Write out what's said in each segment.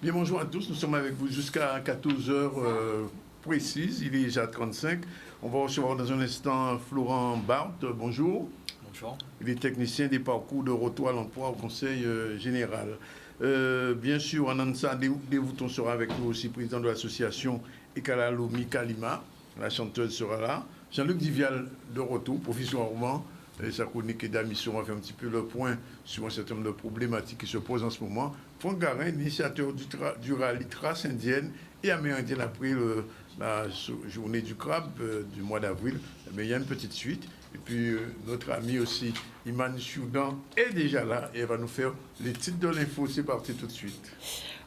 Bien, bonjour à tous. Nous sommes avec vous jusqu'à 14 heures précises. Il est déjà 35. On va recevoir dans un instant Florent Barthes. Bonjour. Bonjour. Il est technicien des parcours de retour à l'emploi au Conseil général. Bien sûr, Anansa Devouton sera avec nous aussi, président de l'association Ekalalomi Kalima. La chanteuse sera là. Jean-Luc Divial de retour, provisoirement. Sa chronique et d'admission, on va faire un petit peu le point sur un certain nombre de problématiques qui se posent en ce moment. Franck Garin, initiateur du rallye Trace indienne et amérindienne après la journée du crabe du mois d'avril. Mais il y a une petite suite. Et puis notre ami aussi, Iman Choudan, est déjà là et elle va nous faire les titres de l'info. C'est parti tout de suite.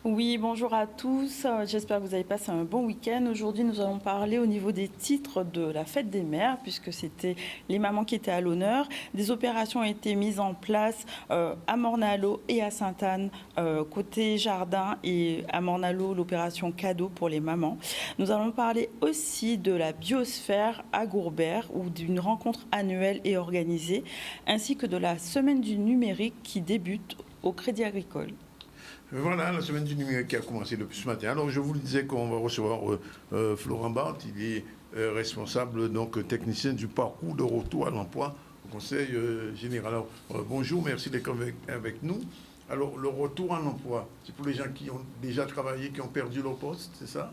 Oui, bonjour à tous. J'espère que vous avez passé un bon week-end. Aujourd'hui, nous allons parler au niveau des titres de la fête des mères, puisque c'était les mamans qui étaient à l'honneur. Des opérations ont été mises en place à Morne-à-l'Eau et à Sainte-Anne, côté jardin, et à Morne-à-l'Eau, l'opération cadeau pour les mamans. Nous allons parler aussi de la biosphère à Gourbert, où d'une rencontre annuelle est organisée, ainsi que de la semaine du numérique qui débute au Crédit Agricole. Voilà, la semaine du numérique qui a commencé depuis ce matin. Alors, je vous le disais qu'on va recevoir Florent Barthes. Il est responsable, donc technicien du parcours de retour à l'emploi au Conseil général. Alors, bonjour, merci d'être avec nous. Alors, le retour à l'emploi, c'est pour les gens qui ont déjà travaillé, qui ont perdu leur poste, c'est ça?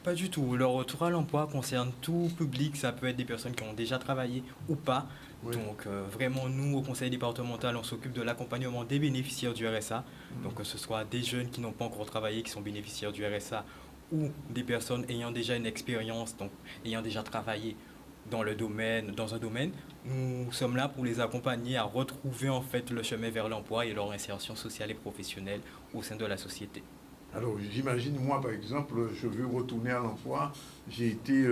Pas du tout. Le retour à l'emploi concerne tout public. Ça peut être des personnes qui ont déjà travaillé ou pas. Oui. Donc vraiment, nous, au conseil départemental, on s'occupe de l'accompagnement des bénéficiaires du RSA. Donc que ce soit des jeunes qui n'ont pas encore travaillé, qui sont bénéficiaires du RSA, ou des personnes ayant déjà une expérience, donc ayant déjà travaillé dans un domaine. Nous sommes là pour les accompagner à retrouver en fait le chemin vers l'emploi et leur insertion sociale et professionnelle au sein de la société. Alors, j'imagine, moi, par exemple, je veux retourner à l'emploi. J'ai été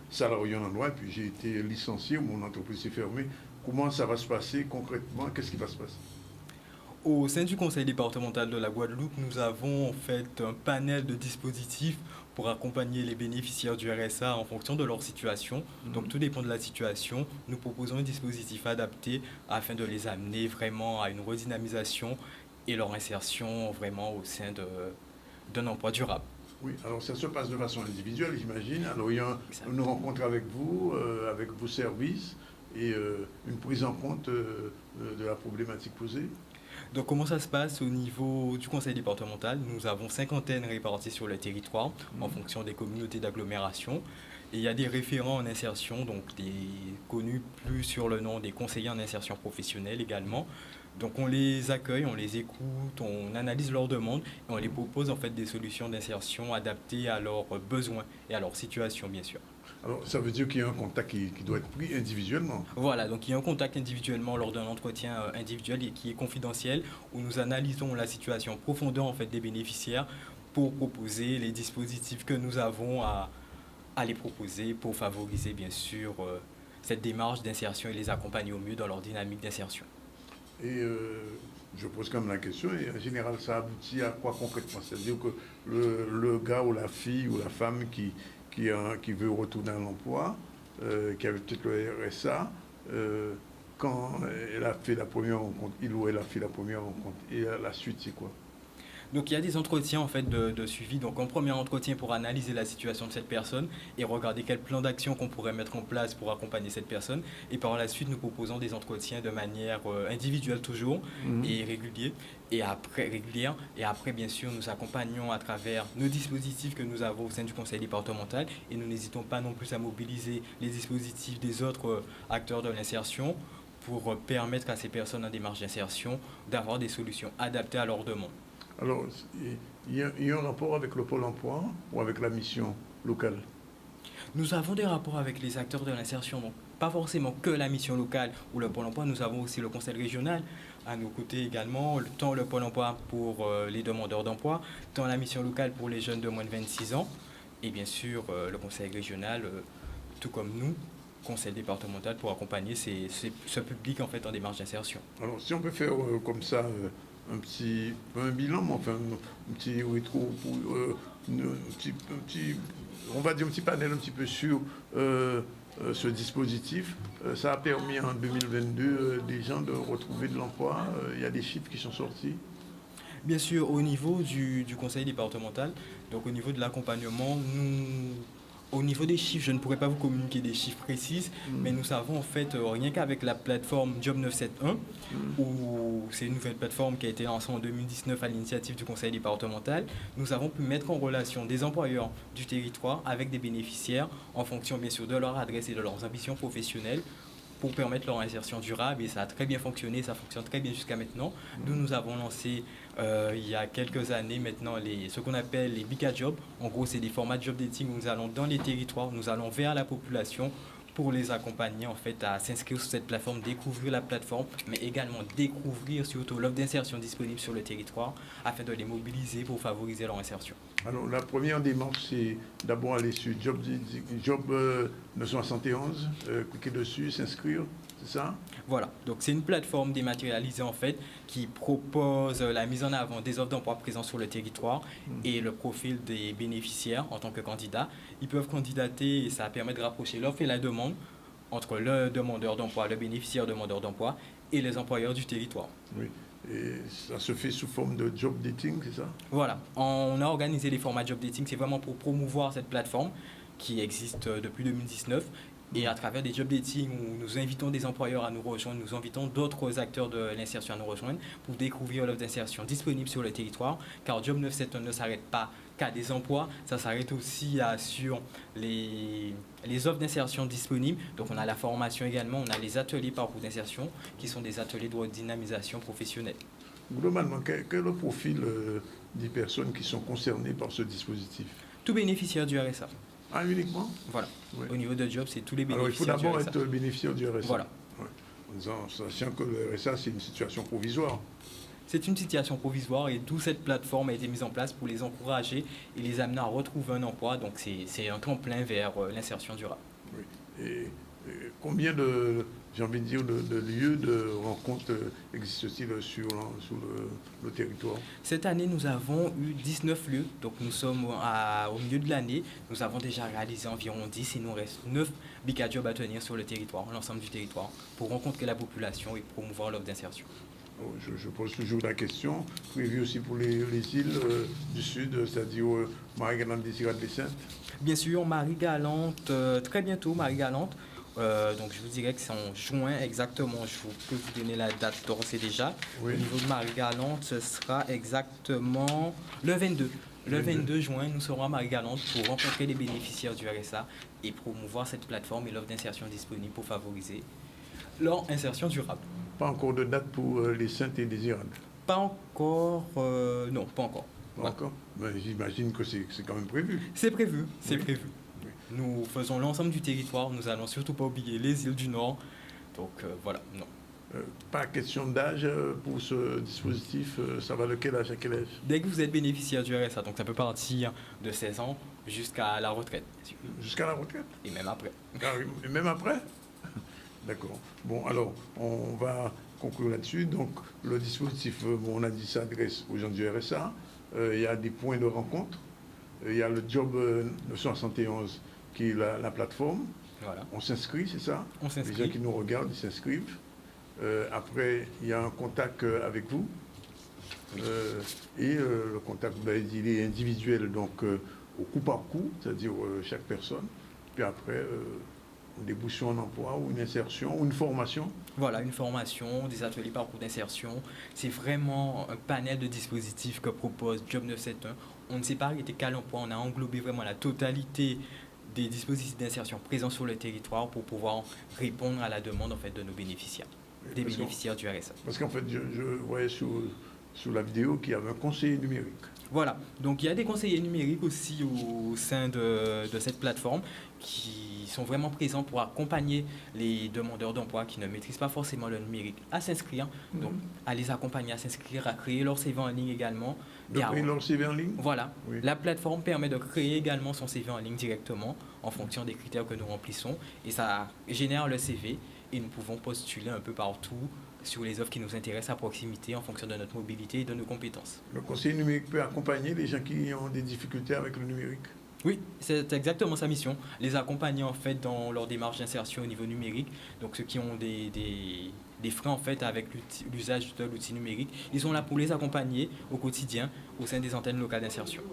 salarié en emploi, puis j'ai été licencié, mon entreprise s'est fermée. Comment ça va se passer concrètement? Qu'est-ce qui va se passer? Au sein du conseil départemental de la Guadeloupe, nous avons en fait un panel de dispositifs pour accompagner les bénéficiaires du RSA en fonction de leur situation. Donc tout dépend de la situation. Nous proposons un dispositif adapté afin de les amener vraiment à une redynamisation et leur insertion vraiment au sein d'un emploi durable. Oui, alors ça se passe de façon individuelle, j'imagine. Alors il y a une rencontre avec vous, avec vos services, et une prise en compte de la problématique posée. Donc comment ça se passe au niveau du conseil départemental? Nous avons 50 réparties sur le territoire en fonction des communautés d'agglomération. Et il y a des référents en insertion, donc des connus plus sur le nom des conseillers en insertion professionnelle également. Donc on les accueille, on les écoute, on analyse leurs demandes et on les propose en fait des solutions d'insertion adaptées à leurs besoins et à leur situation bien sûr. Alors ça veut dire qu'il y a un contact qui doit être pris individuellement. Voilà, donc il y a un contact individuellement lors d'un entretien individuel et qui est confidentiel où nous analysons la situation en profondeur en fait des bénéficiaires pour proposer les dispositifs que nous avons à les proposer pour favoriser bien sûr cette démarche d'insertion et les accompagner au mieux dans leur dynamique d'insertion. Et je pose quand même la question, et en général ça aboutit à quoi concrètement? C'est-à-dire que le gars ou la fille ou la femme qui veut retourner à l'emploi, qui avait peut-être le RSA, quand elle a fait la première rencontre, il ou elle a fait la première rencontre, et la suite c'est quoi? Donc il y a des entretiens en fait de suivi. Donc un premier entretien pour analyser la situation de cette personne et regarder quel plan d'action qu'on pourrait mettre en place pour accompagner cette personne. Et par la suite, nous proposons des entretiens de manière individuelle toujours et régulière. Et après, bien sûr, nous accompagnons à travers nos dispositifs que nous avons au sein du conseil départemental. Et nous n'hésitons pas non plus à mobiliser les dispositifs des autres acteurs de l'insertion pour permettre à ces personnes en démarche d'insertion d'avoir des solutions adaptées à leurs demandes. Alors, il y a un rapport avec le Pôle emploi ou avec la mission locale? Nous avons des rapports avec les acteurs de l'insertion, donc pas forcément que la mission locale ou le Pôle emploi, nous avons aussi le conseil régional à nos côtés également, tant le Pôle emploi pour les demandeurs d'emploi, tant la mission locale pour les jeunes de moins de 26 ans, et bien sûr le conseil régional, tout comme nous, conseil départemental pour accompagner ce public en fait en démarche d'insertion. Alors, si on peut faire comme ça un bilan, mais enfin, un petit rétro, on va dire un petit panel un petit peu sur ce dispositif. Ça a permis en 2022 des gens de retrouver de l'emploi. Il y a des chiffres qui sont sortis. Bien sûr, au niveau du conseil départemental, donc au niveau de l'accompagnement, au niveau des chiffres, je ne pourrais pas vous communiquer des chiffres précises, mais nous savons en fait, rien qu'avec la plateforme Job 971, où c'est une nouvelle plateforme qui a été lancée en 2019 à l'initiative du conseil départemental, nous avons pu mettre en relation des employeurs du territoire avec des bénéficiaires en fonction bien sûr de leur adresse et de leurs ambitions professionnelles pour permettre leur insertion durable, et ça a très bien fonctionné, ça fonctionne très bien jusqu'à maintenant. Nous avons lancé il y a quelques années maintenant ce qu'on appelle les Bika Jobs. En gros, c'est des formats de job dating où nous allons dans les territoires, nous allons vers la population pour les accompagner en fait à s'inscrire sur cette plateforme, découvrir la plateforme, mais également découvrir surtout l'offre d'insertion disponible sur le territoire afin de les mobiliser pour favoriser leur insertion. Alors, la première démarche, c'est d'abord aller sur Job 971, cliquer dessus, s'inscrire, c'est ça? Voilà, donc c'est une plateforme dématérialisée en fait qui propose la mise en avant des offres d'emploi présentes sur le territoire et le profil des bénéficiaires en tant que candidats. Ils peuvent candidater et ça permet de rapprocher l'offre et la demande entre le demandeur d'emploi, le bénéficiaire demandeur d'emploi et les employeurs du territoire. Oui. Et ça se fait sous forme de job dating, c'est ça? Voilà, on a organisé les formats job dating, c'est vraiment pour promouvoir cette plateforme qui existe depuis 2019. Et à travers des job dating où nous invitons des employeurs à nous rejoindre, nous invitons d'autres acteurs de l'insertion à nous rejoindre pour découvrir l'offre d'insertion disponible sur le territoire. Car Job 971 ne s'arrête pas qu'à des emplois, ça s'arrête aussi sur les offres d'insertion disponibles. Donc on a la formation également, on a les ateliers parcours d'insertion qui sont des ateliers de dynamisation professionnelle. Globalement, quel est le profil des personnes qui sont concernées par ce dispositif? Tout bénéficiaire du RSA. Ah, uniquement? Voilà. Oui. Au niveau de Job, c'est tous les Alors, il faut bénéficiaires d'abord du RSA. être bénéficiaire du RSA. Voilà. Ouais. En sachant que le RSA, c'est une situation provisoire. C'est une situation provisoire et d'où cette plateforme a été mise en place pour les encourager et les amener à retrouver un emploi. Donc c'est un tremplin vers l'insertion durable. Oui. Et combien de, j'ai envie de dire, de lieux de rencontres existent-ils sur le territoire? Cette année, nous avons eu 19 lieux. Donc nous sommes au milieu de l'année. Nous avons déjà réalisé environ 10. Il nous reste 9 Bika Jobs à tenir sur le territoire, l'ensemble du territoire, pour rencontrer la population et promouvoir l'offre d'insertion. Je pose toujours la question, prévu aussi pour les îles du Sud, c'est-à-dire Marie-Galante, Desirade-les-Saintes. Bien sûr, Marie-Galante, très bientôt Marie-Galante. Donc je vous dirais que c'est en juin exactement, je peux vous donner la date d'ores et déjà. Oui. Au niveau de Marie-Galante, ce sera exactement le 22. Le 22 juin, nous serons à Marie-Galante pour rencontrer les bénéficiaires du RSA et promouvoir cette plateforme et l'offre d'insertion disponible pour favoriser leur insertion durable. Pas encore de date pour les Saintes et Désirades? Pas encore, non, pas encore. Pas encore? Mais j'imagine que c'est quand même prévu. C'est prévu, c'est Oui. prévu. Oui. Nous faisons l'ensemble du territoire, nous allons surtout pas oublier les îles du Nord. Donc voilà, non. Pas question d'âge pour ce dispositif, ça va de quel âge à quel âge? Dès que vous êtes bénéficiaire du RSA, donc ça peut partir de 16 ans jusqu'à la retraite, bien sûr. Jusqu'à la retraite? Et même après. Ah oui, et même après? D'accord. Bon, alors, on va conclure là-dessus. Donc, le dispositif, on a dit, s'adresse aux gens du RSA. Il y a des points de rencontre. Il y a le Job 971 qui est la plateforme. Voilà. On s'inscrit, c'est ça? On s'inscrit. Les gens qui nous regardent, ils s'inscrivent. Après, il y a un contact avec vous. Oui. Et le contact, vous l'avez dit, il est individuel, donc au coup par coup, c'est-à-dire chaque personne. Puis après, on débouche sur un emploi ou une insertion ou une formation. Voilà, une formation, des ateliers parcours d'insertion. C'est vraiment un panel de dispositifs que propose Job 971. On ne s'est pas arrêté qu'à l'emploi, on a englobé vraiment la totalité des dispositifs d'insertion présents sur le territoire pour pouvoir répondre à la demande en fait, de nos bénéficiaires, des bénéficiaires du RSA. Parce qu'en fait, je voyais sur la vidéo qu'il y avait un conseiller numérique. Voilà, donc il y a des conseillers numériques aussi au sein de cette plateforme qui sont vraiment présents pour accompagner les demandeurs d'emploi qui ne maîtrisent pas forcément le numérique à s'inscrire, donc à les accompagner à s'inscrire, à créer leur CV en ligne également. De créer leur CV en ligne? Voilà, Oui. La plateforme permet de créer également son CV en ligne directement en fonction des critères que nous remplissons et ça génère le CV et nous pouvons postuler un peu partout sur les offres qui nous intéressent à proximité en fonction de notre mobilité et de nos compétences. Le conseiller numérique peut accompagner les gens qui ont des difficultés avec le numérique? Oui, c'est exactement sa mission, les accompagner en fait dans leur démarche d'insertion au niveau numérique, donc ceux qui ont des des frais en fait avec l'usage de l'outil numérique. Ils sont là pour les accompagner au quotidien au sein des antennes locales d'insertion.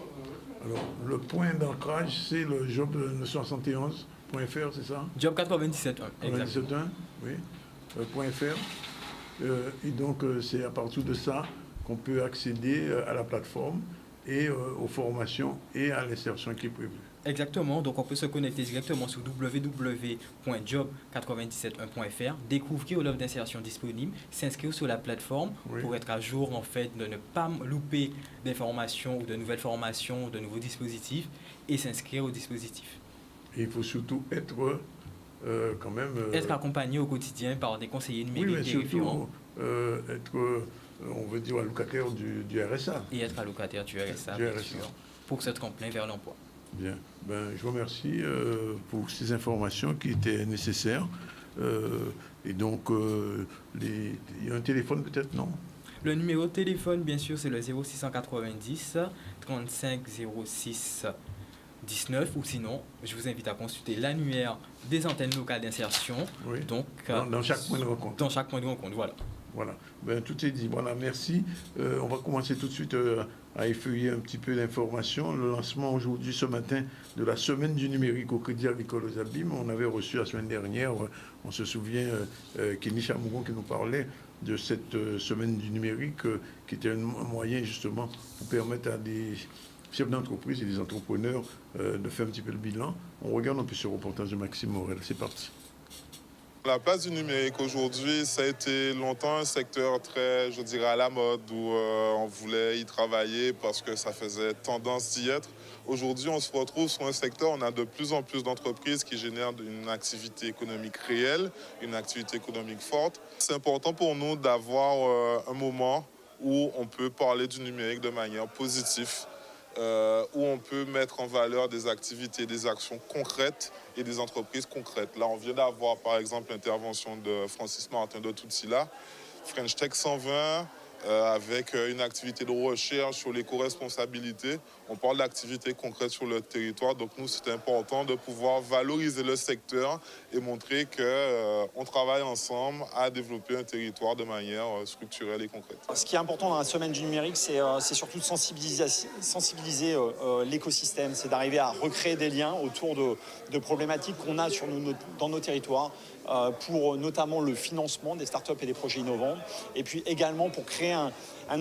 Alors, le point d'ancrage, c'est le job 971.fr, c'est ça? Job 97.1, exactement. 97.1, oui, .fr. Et donc, c'est à partir de ça qu'on peut accéder à la plateforme et aux formations et à l'insertion qui est prévue. Exactement, donc on peut se connecter directement sur www.job971.fr, découvrir l'offre d'insertion disponible, s'inscrire sur la plateforme pour être à jour en fait, de ne pas louper d'informations ou de nouvelles formations, de nouveaux dispositifs et s'inscrire au dispositif. Et il faut surtout être quand même... être accompagné au quotidien par des conseillers numériques, oui, mais des surtout référents. être, on veut dire, allocataire du RSA. Et être allocataire du RSA, bien sûr, pour se tremper vers l'emploi. Bien. Je vous remercie pour ces informations qui étaient nécessaires. Et donc, il y a un téléphone peut-être, non? Le numéro de téléphone, bien sûr, c'est le 0690 35 06 19, ou sinon, je vous invite à consulter l'annuaire des antennes locales d'insertion. Oui. Donc, dans chaque point de rencontre. Dans chaque point de rencontre, voilà. Voilà. Tout est dit. Voilà, merci. On va commencer tout de suite à effeuiller un petit peu l'information. Le lancement aujourd'hui, ce matin, de la semaine du numérique au Crédit Agricole aux Abîmes. On avait reçu la semaine dernière, on se souvient, Kenny Chamougon qui nous parlait de cette semaine du numérique qui était un moyen justement pour permettre à des chefs d'entreprise et des entrepreneurs de faire un petit peu le bilan. On regarde un peu ce reportage de Maxime Morel. C'est parti. La place du numérique aujourd'hui, ça a été longtemps un secteur très, je dirais, à la mode où on voulait y travailler parce que ça faisait tendance d'y être. Aujourd'hui, on se retrouve sur un secteur, on a de plus en plus d'entreprises qui génèrent une activité économique réelle, une activité économique forte. C'est important pour nous d'avoir un moment où on peut parler du numérique de manière positive, où on peut mettre en valeur des activités, des actions concrètes et des entreprises concrètes. Là, on vient d'avoir, par exemple, l'intervention de Francis Martin de Tutsila, French Tech 120, avec une activité de recherche sur l'éco-responsabilité. On parle d'activités concrètes sur le territoire. Donc, nous, c'est important de pouvoir valoriser le secteur et montrer qu'on travaille ensemble à développer un territoire de manière structurelle et concrète. Ce qui est important dans la semaine du numérique, c'est surtout de sensibiliser l'écosystème. C'est d'arriver à recréer des liens autour de problématiques qu'on a dans nos territoires, pour notamment le financement des startups et des projets innovants, et puis également pour créer un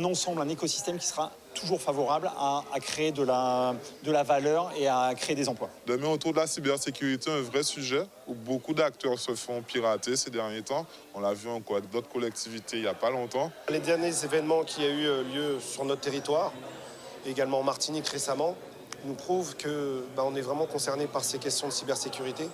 ensemble, un écosystème qui sera toujours favorable à créer de la valeur et à créer des emplois. Demain, autour de la cybersécurité, un vrai sujet où beaucoup d'acteurs se font pirater ces derniers temps. On l'a vu encore avec d'autres collectivités il n'y a pas longtemps. Les derniers événements qui ont eu lieu sur notre territoire, également en Martinique récemment, nous prouvent qu'on est vraiment concerné par ces questions de cybersécurité.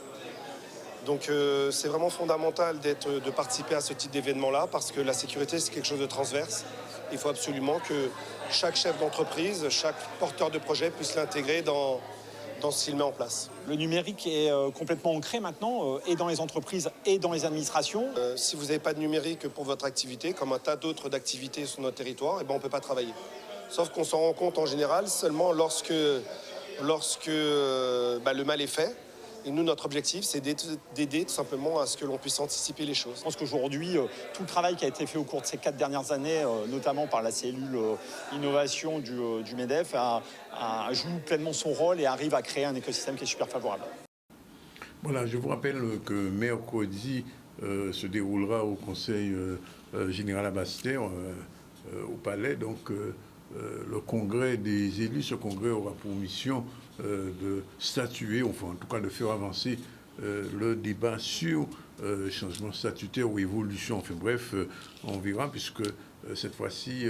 Donc c'est vraiment fondamental de participer à ce type d'événement-là parce que la sécurité, c'est quelque chose de transverse. Il faut absolument que chaque chef d'entreprise, chaque porteur de projet puisse l'intégrer dans ce qu'il met en place. Le numérique est complètement ancré maintenant, et dans les entreprises et dans les administrations. Si vous n'avez pas de numérique pour votre activité, comme un tas d'autres d'activités sur notre territoire, on ne peut pas travailler. Sauf qu'on s'en rend compte en général seulement lorsque le mal est fait. Et nous, notre objectif, c'est d'aider tout simplement à ce que l'on puisse anticiper les choses. Je pense qu'aujourd'hui, tout le travail qui a été fait au cours de ces 4 dernières années, notamment par la cellule innovation du MEDEF, joue pleinement son rôle et arrive à créer un écosystème qui est super favorable. Voilà, je vous rappelle que mercredi se déroulera au Conseil général à Basse-Terre, au Palais, donc le congrès des élus. Ce congrès aura pour mission de statuer, enfin en tout cas de faire avancer le débat sur changement statutaire ou évolution. Enfin bref, on verra puisque cette fois-ci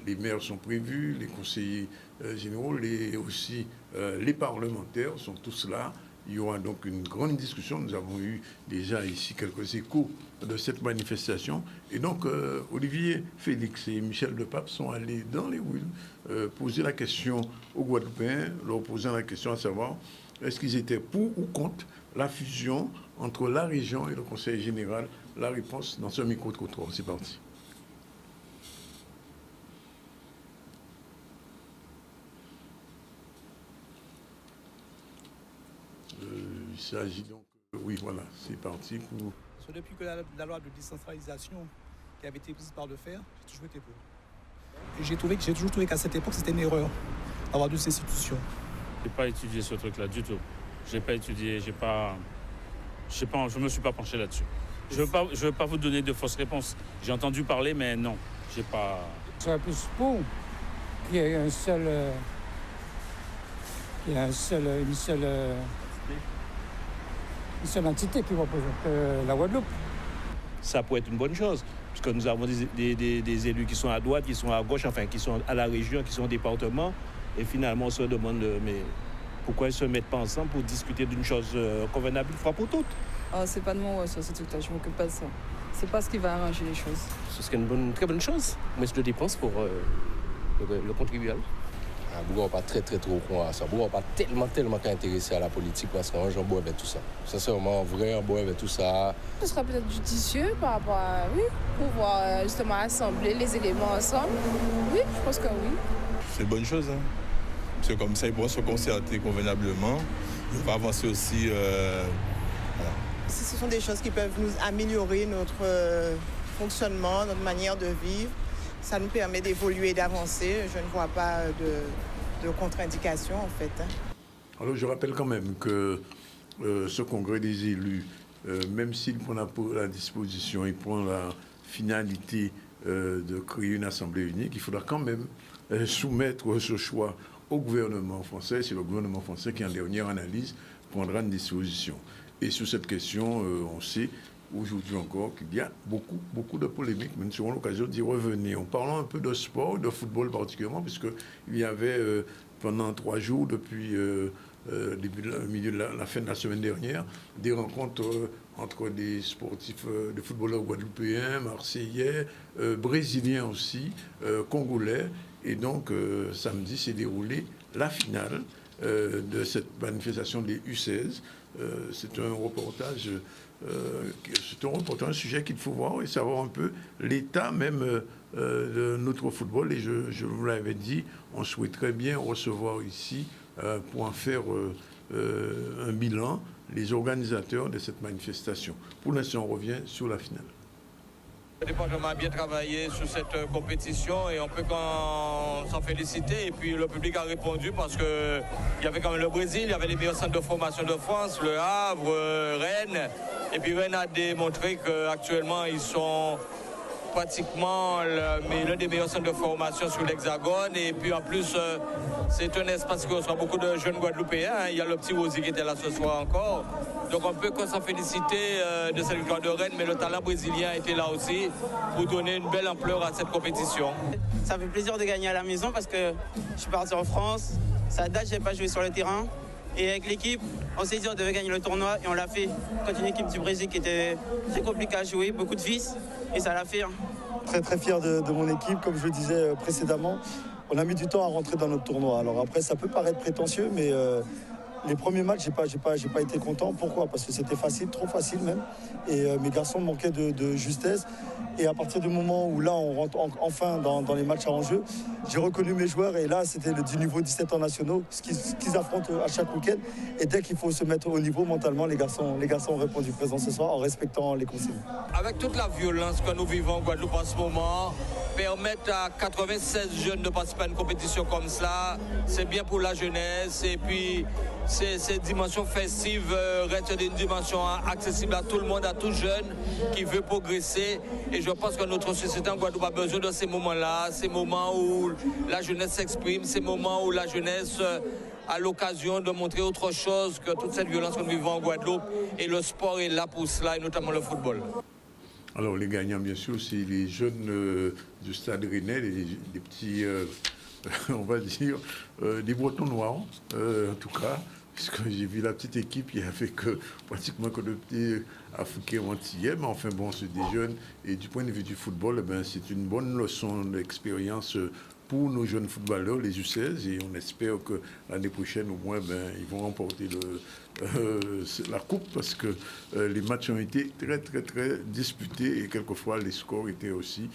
les maires sont prévus, les conseillers généraux et aussi les parlementaires sont tous là. Il y aura donc une grande discussion. Nous avons eu déjà ici quelques échos de cette manifestation. Et donc, Olivier Félix et Michel Depape sont allés dans les rues poser la question aux Guadeloupéens, leur posant la question à savoir est-ce qu'ils étaient pour ou contre la fusion entre la région et le Conseil général. La réponse dans ce micro-trottoir. C'est parti. Il s'agit donc... oui, voilà, c'est parti pour Parce que depuis que la loi de décentralisation qui avait été prise par le fer, j'ai toujours été pour. Et j'ai toujours trouvé qu'à cette époque, c'était une erreur d'avoir 2 institutions. Je n'ai pas étudié ce truc-là du tout. Je n'ai pas étudié, je ne me suis pas penché là-dessus. Je ne veux pas vous donner de fausses réponses. J'ai entendu parler, mais non, j'ai pas... Je serais plus pour qu'il y ait une seule entité qui représente la Guadeloupe. Ça pourrait être une bonne chose, parce que nous avons des élus qui sont à droite, qui sont à gauche, enfin qui sont à la région, qui sont au département, et finalement on se demande mais pourquoi ils ne se mettent pas ensemble pour discuter d'une chose convenable une fois pour toutes. C'est pas de mon ressort, ce truc-là, je ne m'occupe pas de ça. C'est pas ce qui va arranger les choses. Ce serait une très bonne chose, mais de dépenses pour le contribuable. Bougon n'est pas très trop con à ça. Bougon n'est pas tellement intéressé à la politique parce qu'un jour, on boit avec tout ça. Sincèrement, en vrai, on boit avec tout ça. Ce sera peut-être judicieux par rapport à, pouvoir justement assembler les éléments ensemble. Oui, je pense que oui. C'est une bonne chose, hein. Parce que comme ça, ils pourront se concerter convenablement. Ils vont avancer aussi. Voilà. Ce sont des choses qui peuvent nous améliorer notre fonctionnement, notre manière de vivre. Ça nous permet d'évoluer, d'avancer. Je ne vois pas de contre-indication, en fait. Alors, je rappelle quand même que ce congrès des élus, même s'il prend la disposition, il prend la finalité de créer une assemblée unique, il faudra quand même soumettre ce choix au gouvernement français. C'est le gouvernement français qui, en dernière analyse, prendra une disposition. Et sur cette question, on sait aujourd'hui encore qu'il y a beaucoup de polémiques, mais nous aurons l'occasion d'y revenir. En parlant un peu de sport, de football particulièrement, puisqu'il y avait pendant 3 jours, depuis la fin de la semaine dernière, des rencontres entre des sportifs, des footballeurs guadeloupéens, marseillais, brésiliens aussi, congolais. Et donc, samedi s'est déroulée la finale de cette manifestation des U16. C'est un reportage... un sujet qu'il faut voir et savoir un peu l'état même de notre football. Et je vous l'avais dit, on souhaiterait bien recevoir ici, pour en faire un bilan, les organisateurs de cette manifestation. Pour l'instant, on revient sur la finale. Le département a bien travaillé sur cette compétition et on peut s'en féliciter. Et puis le public a répondu parce qu'il y avait quand même le Brésil, il y avait les meilleurs centres de formation de France, Le Havre, Rennes. Et puis Rennes a démontré qu'actuellement ils sont pratiquement l'un des meilleurs centres de formation sur l'Hexagone. Et puis en plus, c'est un espace qui reçoit beaucoup de jeunes Guadeloupéens. Il y a le petit Rosy qui était là ce soir encore. Donc on peut s'en féliciter de cette victoire de Rennes, mais le talent brésilien était là aussi pour donner une belle ampleur à cette compétition. Ça fait plaisir de gagner à la maison parce que je suis parti en France. Ça date, je n'ai pas joué sur le terrain. Et avec l'équipe, on s'est dit qu'on devait gagner le tournoi et on l'a fait. Contre une équipe du Brésil qui était très compliquée à jouer, beaucoup de vices, et ça l'a fait. Très fier de mon équipe, comme je le disais précédemment. On a mis du temps à rentrer dans notre tournoi. Alors après, ça peut paraître prétentieux, mais les premiers matchs, j'ai pas été content. Pourquoi ? Parce que c'était facile, trop facile même. Et mes garçons manquaient de justesse. Et à partir du moment où là, on rentre enfin dans les matchs à enjeu, j'ai reconnu mes joueurs. Et là, c'était du niveau 17 ans nationaux, ce qu'ils affrontent à chaque week-end. Et dès qu'il faut se mettre au niveau mentalement, les garçons ont répondu présent ce soir en respectant les consignes. Avec toute la violence que nous vivons en Guadeloupe en ce moment, permettre à 96 jeunes de participer à une compétition comme cela, c'est bien pour la jeunesse. Et puis, ces dimensions festives restent une dimension accessible à tout le monde, à tout jeune qui veut progresser. Et je pense que notre société en Guadeloupe a besoin de ces moments-là, ces moments où la jeunesse s'exprime, ces moments où la jeunesse a l'occasion de montrer autre chose que toute cette violence que nous vivons en Guadeloupe. Et le sport est là pour cela, et notamment le football. Alors les gagnants, bien sûr, c'est les jeunes du Stade Rennais, des petits, on va dire, des Bretons noirs, en tout cas, puisque j'ai vu la petite équipe, il n'y avait pratiquement que de petits Africains antillais, mais enfin bon, c'est des jeunes, et du point de vue du football, c'est une bonne leçon d'expérience pour nos jeunes footballeurs, les U16, et on espère que l'année prochaine, au moins, ils vont remporter la coupe, parce que les matchs ont été très disputés, et quelquefois les scores étaient aussi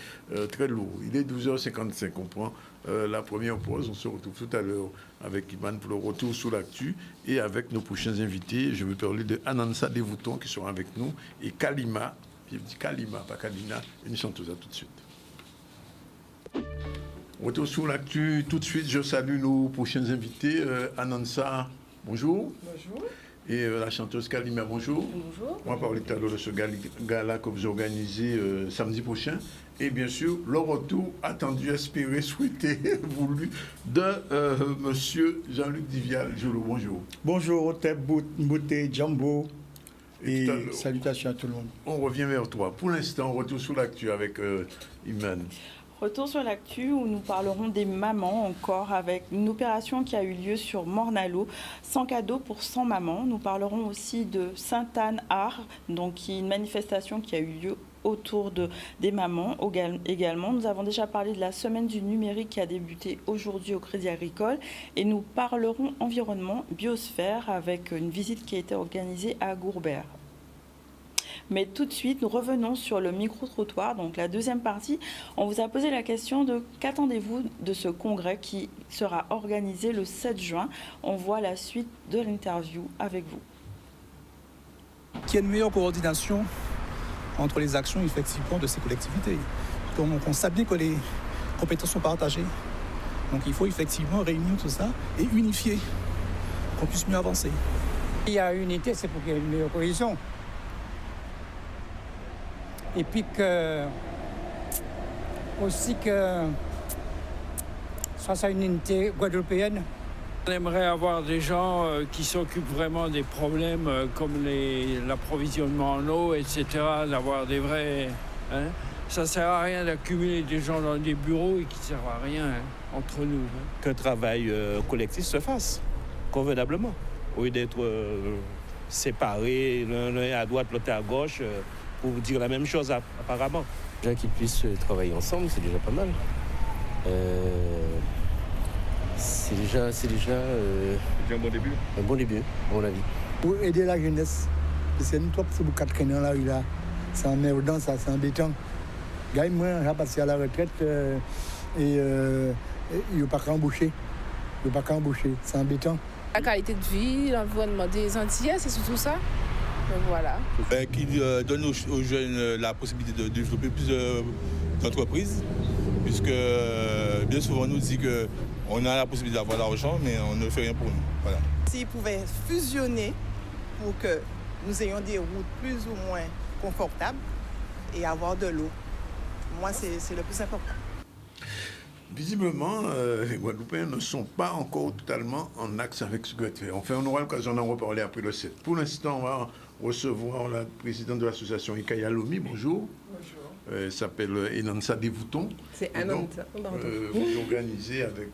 très lourds. Il est 12h55, on prend la première pause, on se retrouve tout à l'heure avec Iman pour le retour sur l'actu, et avec nos prochains invités. Je veux parler de Anansa Devouton qui sera avec nous, et Kalima Puis il dit Kalima, pas Kalina, une chanteuse. À tout de suite. Retour sur l'actu. Tout de suite, je salue nos prochains invités. Anansa, bonjour. Bonjour. Et la chanteuse Kalima, bonjour. Bonjour. On va parler tout à l'heure de ce gala que vous organisez samedi prochain. Et bien sûr, le retour attendu, espéré, souhaité, voulu de monsieur Jean-Luc Divial. Bonjour. Bonjour, Otep, Beauté, Djambo. Et salutations à tout le monde. On revient vers toi. Pour l'instant, retour sur l'actu avec Iman. Retour sur l'actu où nous parlerons des mamans encore avec une opération qui a eu lieu sur Morne-à-l'Eau, 100 cadeaux pour 100 mamans. Nous parlerons aussi de Sainte-Anne-Art, donc une manifestation qui a eu lieu autour des mamans également. Nous avons déjà parlé de la semaine du numérique qui a débuté aujourd'hui au Crédit Agricole et nous parlerons environnement, biosphère avec une visite qui a été organisée à Gourbert. Mais tout de suite, nous revenons sur le micro-trottoir, donc la deuxième partie. On vous a posé la question de qu'attendez-vous de ce congrès qui sera organisé le 7 juin. On voit la suite de l'interview avec vous. Qu'il y ait une meilleure coordination entre les actions effectivement de ces collectivités. Donc on constate bien que les compétences sont partagées. Donc il faut effectivement réunir tout ça et unifier, pour qu'on puisse mieux avancer. Il y a unité, c'est pour qu'il y ait une meilleure cohésion. Et puis aussi que ça une unité guadeloupéenne. On aimerait avoir des gens qui s'occupent vraiment des problèmes comme l'approvisionnement en eau, etc., d'avoir des vrais... Hein. Ça ne sert à rien d'accumuler des gens dans des bureaux et qui ne servent à rien entre nous. Hein. Qu'un travail collectif se fasse convenablement, au lieu d'être séparés, l'un à droite, l'autre à gauche, pour dire la même chose apparemment. Déjà qu'ils puissent travailler ensemble, c'est déjà pas mal. C'est déjà un bon début. Un bon début, à mon avis. Pour aider la jeunesse, parce que nous, c'est pour 4 canons là, c'est emmerdant, ça, c'est embêtant. Gars, moi, j'ai passé à la retraite et il n'y a pas qu'à embaucher. C'est embêtant. La qualité de vie, l'environnement des Antillais, c'est surtout ça. Donc voilà. Qui donne aux jeunes la possibilité de développer plus d'entreprises, puisque bien souvent on nous dit qu'on a la possibilité d'avoir l'argent, mais on ne fait rien pour nous. Voilà. S'ils pouvaient fusionner pour que nous ayons des routes plus ou moins confortables et avoir de l'eau, moi c'est le plus important. Visiblement, les Guadeloupéens ne sont pas encore totalement en axe avec ce que tu fais. On aura l'occasion d'en reparler après le 7. Pour l'instant, on va recevoir la présidente de l'association Ikaya Lomi. Bonjour. Bonjour. Elle s'appelle Enansa Devouton. C'est Anansa. Vous organisez avec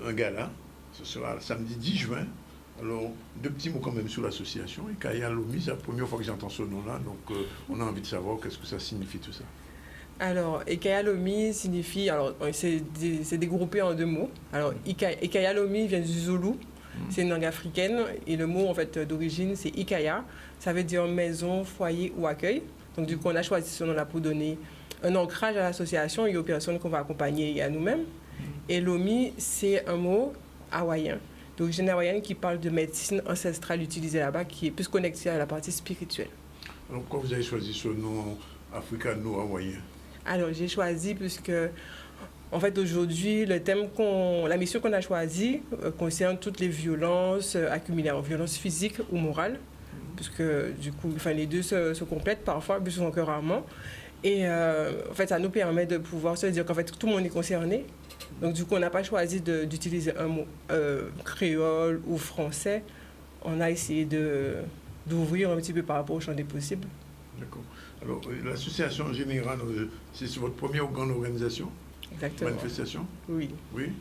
un gala. Ce sera le samedi 10 juin. Alors, 2 petits mots quand même sur l'association. Ikaya Lomi, c'est la première fois que j'entends ce nom-là. Donc, on a envie de savoir qu'est-ce que ça signifie tout ça. Alors, Ikaya Lomi signifie, alors c'est dégroupé en 2 mots. Alors, Ikaya Lomi vient du Zoulou, c'est une langue africaine, et le mot en fait d'origine c'est Ikaya, ça veut dire maison, foyer ou accueil. Donc du coup, on a choisi ce nom-là pour donner un ancrage à l'association et aux personnes qu'on va accompagner et à nous-mêmes. Et Lomi, c'est un mot hawaïen, d'origine hawaïenne qui parle de médecine ancestrale utilisée là-bas, qui est plus connectée à la partie spirituelle. Alors, pourquoi vous avez choisi ce nom africano-hawaïen? Alors, j'ai choisi puisque, en fait, aujourd'hui, la mission qu'on a choisie concerne toutes les violences accumulées en violences physiques ou morales, puisque, du coup, les deux se complètent parfois, plus souvent que rarement. Et, en fait, ça nous permet de pouvoir se dire qu'en fait, tout le monde est concerné. Donc, du coup, on n'a pas choisi d'utiliser un mot créole ou français. On a essayé d'ouvrir un petit peu par rapport au champ des possibles. D'accord. Alors, l'association générale, c'est votre première grande organisation? Exactement. Manifestation? Oui. Oui.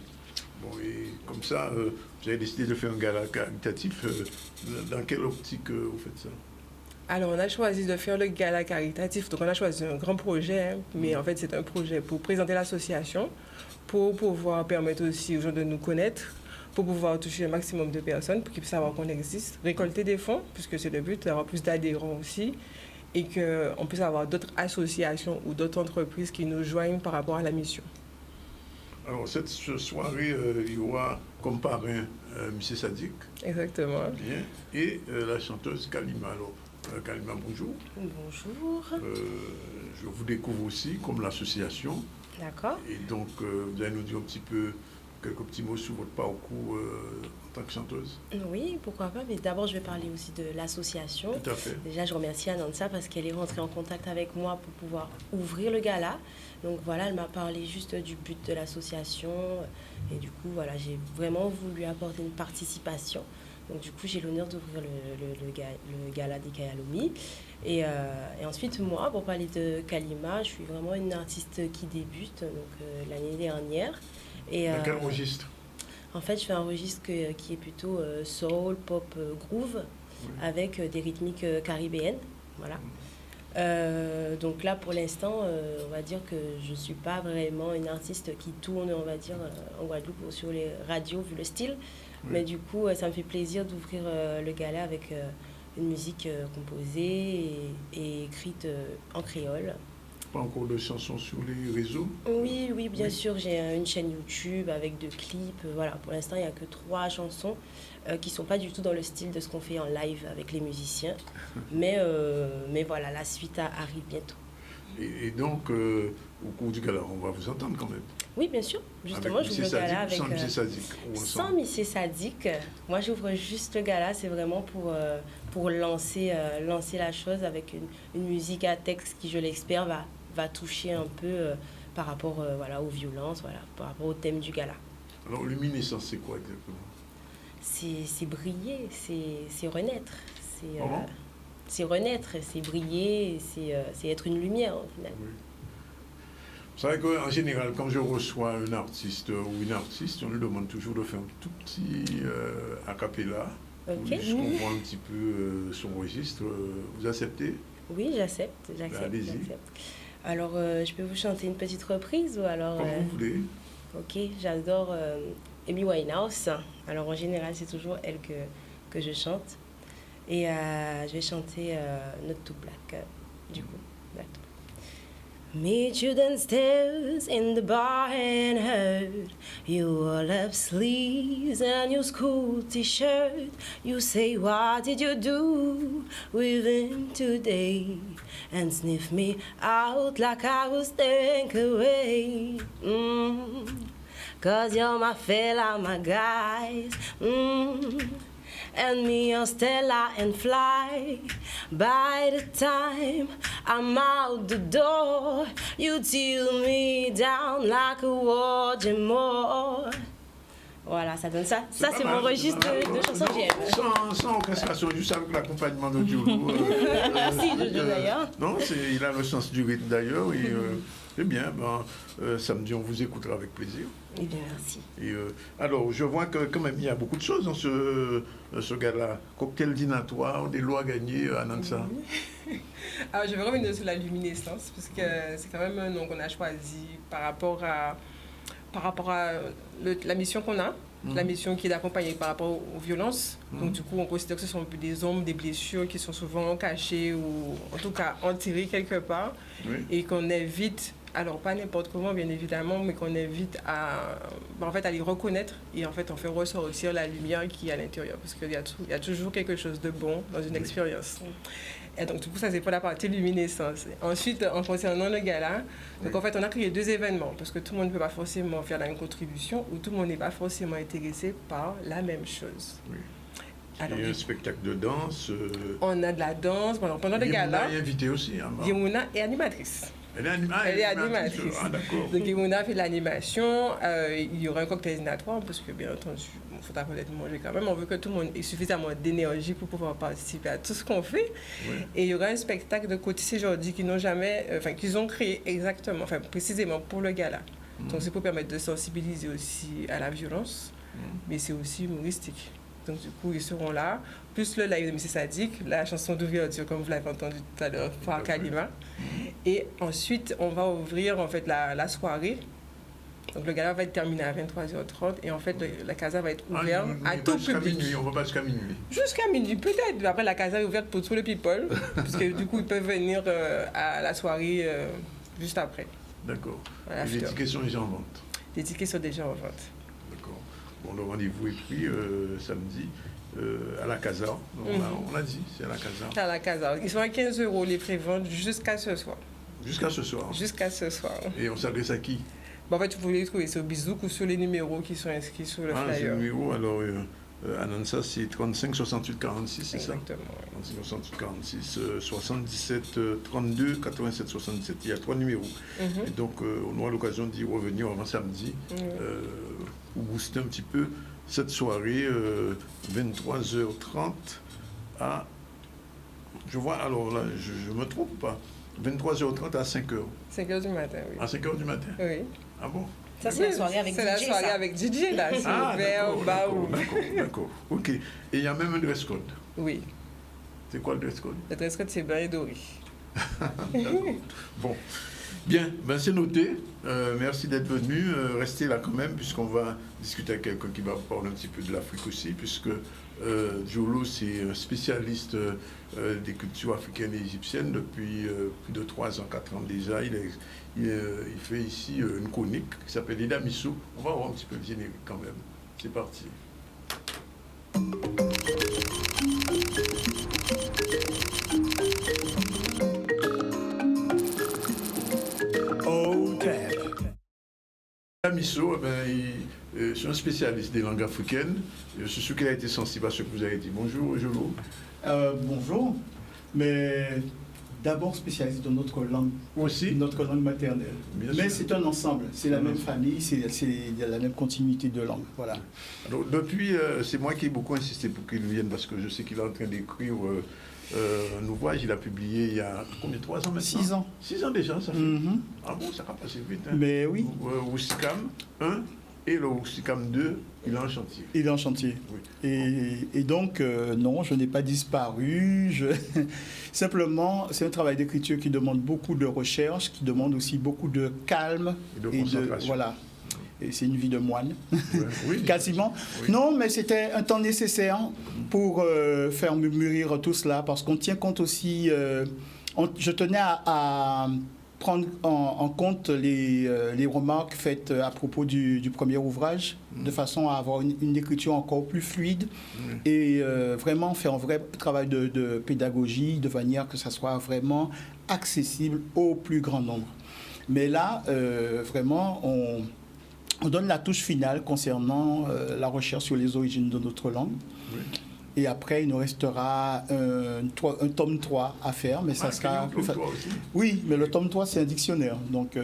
Bon, et comme ça, vous avez décidé de faire un gala caritatif. Dans quelle optique vous faites ça? Alors, on a choisi de faire le gala caritatif. Donc, on a choisi un grand projet, mais en fait, c'est un projet pour présenter l'association, pour pouvoir permettre aussi aux gens de nous connaître, pour pouvoir toucher un maximum de personnes, pour qu'ils puissent savoir qu'on existe, récolter des fonds, puisque c'est le but, d'avoir plus d'adhérents aussi, et qu'on puisse avoir d'autres associations ou d'autres entreprises qui nous joignent par rapport à la mission. Alors, cette soirée, il y aura comme parrain M. Sadik. Exactement. Bien. Et la chanteuse Kalima. Alors, Kalima, bonjour. Bonjour. Je vous découvre aussi comme l'association. D'accord. Et donc, vous allez nous dire un petit peu quelques petits mots sur votre parcours en tant que chanteuse. Oui, pourquoi pas. Mais d'abord, je vais parler aussi de l'association. Tout à fait. Déjà, je remercie Anansa parce qu'elle est rentrée en contact avec moi pour pouvoir ouvrir le gala. Donc voilà, elle m'a parlé juste du but de l'association. Et du coup, voilà, j'ai vraiment voulu apporter une participation. Donc du coup, j'ai l'honneur d'ouvrir le gala des Kayalomi. Et ensuite, moi, pour parler de Kalima, je suis vraiment une artiste qui débute l'année dernière. Dans quel registre? En fait, je fais un registre qui est plutôt soul, pop, groove, avec des rythmiques caribéennes. Voilà. Donc là, pour l'instant, on va dire que je ne suis pas vraiment une artiste qui tourne, on va dire, en Guadeloupe ou sur les radios, vu le style. Oui. Mais du coup, ça me fait plaisir d'ouvrir le gala avec une musique composée et écrite en créole. Pas encore de chansons sur les réseaux? Oui, bien sûr. J'ai une chaîne YouTube avec 2 clips. Voilà, pour l'instant, il n'y a que 3 chansons qui ne sont pas du tout dans le style de ce qu'on fait en live avec les musiciens. Mais voilà, la suite arrive bientôt. Et donc, au cours du gala, on va vous entendre quand même? Oui, bien sûr. Justement, j'ouvre le gala avec... Sans Missy Sadik? Sans Missy Sadik. Moi, j'ouvre juste le gala. C'est vraiment pour lancer la chose avec une musique à texte qui, je l'espère, va toucher un peu par rapport aux violences, par rapport au thème du gala. Alors, luminescence, c'est quoi exactement? C'est briller, c'est renaître. C'est renaître, c'est briller, c'est être une lumière, au final. Oui. Vous savez qu'en général, quand je reçois un artiste ou une artiste, on lui demande toujours de faire un tout petit a cappella, okay. Juste comprendre un petit peu son registre. Vous acceptez? Oui, j'accepte. Allez-y. Alors, je peux vous chanter une petite reprise ou alors... Comme vous voulez. Ok, j'adore Amy Winehouse. Alors, en général, c'est toujours elle que je chante. Et je vais chanter Not Too Black, du coup. D'accord. Meet you downstairs in the bar and heard you all up sleeves and your school t-shirt. You say, what did you do with him today? And sniff me out like I was take away. 'Cause you're my fella, my guys. And me on Stella and fly. By the time I'm out the door, you till me down like a watching more. Voilà, ça donne ça. Ça, c'est mon registre de chansons que j'aime. Sans orchestration, juste avec l'accompagnement de Diolo. Merci, Jojo, d'ailleurs. Non, il a le sens du rythme, d'ailleurs. Eh bien, samedi, on vous écoutera avec plaisir. Eh bien, merci. Alors, je vois que quand même, il y a beaucoup de choses dans ce gala. Cocktail dînatoire, des lois gagnées à Nansa. Alors, je vais revenir sur la luminescence, parce que c'est quand même un nom qu'on a choisi par rapport à la mission qu'on a, la mission qui est d'accompagner par rapport aux violences. Donc, du coup, on considère que ce sont un peu des ombres, des blessures qui sont souvent cachées ou, en tout cas, enterrées quelque part. Oui. Et qu'on évite, alors pas n'importe comment, bien évidemment, mais qu'on évite à les reconnaître. Et en fait, on fait ressortir la lumière qui est à l'intérieur. Parce qu'il y a toujours quelque chose de bon dans une expérience. Et donc, du coup, ça, c'est pour la partie luminescence. Ensuite, en concernant le gala, donc en fait, on a créé 2 événements parce que tout le monde ne peut pas forcément faire la même contribution ou tout le monde n'est pas forcément intéressé par la même chose. Oui. Alors, il y a un spectacle de danse. On a de la danse. Pendant le gala. Yemouna est invitée aussi. Yemouna est animatrice. Elle est animatrice. Ah, d'accord. Donc, Yemouna fait de l'animation. Il y aura un cocktail dînatoire parce que, bien entendu, il faudra peut-être manger quand même. On veut que tout le monde ait suffisamment d'énergie pour pouvoir participer à tout ce qu'on fait. Oui. Et il y aura un spectacle de Côté Jordi qu'ils ont créé précisément pour le gala. Donc, c'est pour permettre de sensibiliser aussi à la violence, mais c'est aussi humoristique. Donc, du coup, ils seront là. Plus le live de Missy Sadik, la chanson d'ouverture, comme vous l'avez entendu tout à l'heure, par Kalima. Et ensuite, on va ouvrir en fait la soirée. Donc, le gala va être terminé à 23h30. Et en fait, la casa va être ouverte à tout public. Minuit, on ne va pas jusqu'à minuit. Jusqu'à minuit, peut-être. Après, la casa est ouverte pour tous les people. puisque du coup, ils peuvent venir à la soirée juste après. D'accord. Les tickets sont déjà en vente? Les tickets sont déjà en vente. D'accord. Bon, le rendez-vous est pris samedi. à la Casa. On a dit, c'est à la Casa. C'est à la Casa. Ils sont à 15 € les préventes jusqu'à ce soir. Jusqu'à ce soir. Jusqu'à ce soir. Et on s'adresse à qui? En fait, vous pouvez les trouver sur Bizouk ou sur les numéros qui sont inscrits sur le flyer. C'est le numéro, alors Anansa, c'est 35 68 46, c'est ça? Exactement. 35 68 46, 77 32 87 77. Il y a 3 numéros. Et donc, on aura l'occasion d'y revenir avant samedi pour booster un petit peu cette soirée, 23h30 à. Je vois, alors là, je me trompe pas. 23h30 à 5h. 5h du matin, oui. À 5h du matin? Oui. Ah bon? Ça, c'est la soirée avec DJ. C'est la soirée avec DJ, là. C'est d'accord. Ok. Et il y a même un dress code? Oui. C'est quoi le dress code? Le dress code, c'est blanc et doré. Bon. Bien, c'est noté. Merci d'être venu. Restez là quand même, puisqu'on va discuter avec quelqu'un qui va parler un petit peu de l'Afrique aussi, puisque Diolo, c'est un spécialiste des cultures africaines et égyptiennes depuis plus de 3 ans, 4 ans déjà. Il fait ici une chronique qui s'appelle Ida Missou. On va voir un petit peu le générique quand même. C'est parti. Misso, c'est un spécialiste des langues africaines. Je suis sûr qu'il a été sensible à ce que vous avez dit. Bonjour, Jolo. Bonjour, mais d'abord spécialiste de notre langue. Aussi. Notre langue maternelle. Mais c'est un ensemble, c'est la même famille, il y a la même continuité de langue. Voilà. Alors, depuis, c'est moi qui ai beaucoup insisté pour qu'il vienne, parce que je sais qu'il est en train d'écrire un ouvrage. Il a publié il y a combien, 3 ans maintenant? 6 ans. 6 ans déjà, ça fait. Ah bon, ça va passer vite. Hein. Mais oui. Oussikam 1 et le Oussikam 2, il est en chantier. Il est en chantier. Oui. Et donc, non, je n'ai pas disparu. Simplement, c'est un travail d'écriture qui demande beaucoup de recherche, qui demande aussi beaucoup de calme. Et de concentration. Voilà. Et c'est une vie de moine, oui, quasiment. Oui. Non, mais c'était un temps nécessaire pour faire mûrir tout cela, parce qu'on tient compte aussi... je tenais à prendre en compte les remarques faites à propos du premier ouvrage, de façon à avoir une écriture encore plus fluide et vraiment faire un vrai travail de pédagogie, de manière que ça soit vraiment accessible au plus grand nombre. Mais là, vraiment, on donne la touche finale concernant la recherche sur les origines de notre langue. Oui. Et après, il nous restera un tome 3 à faire, mais ça sera plus facile. Oui, mais le tome 3, c'est un dictionnaire, donc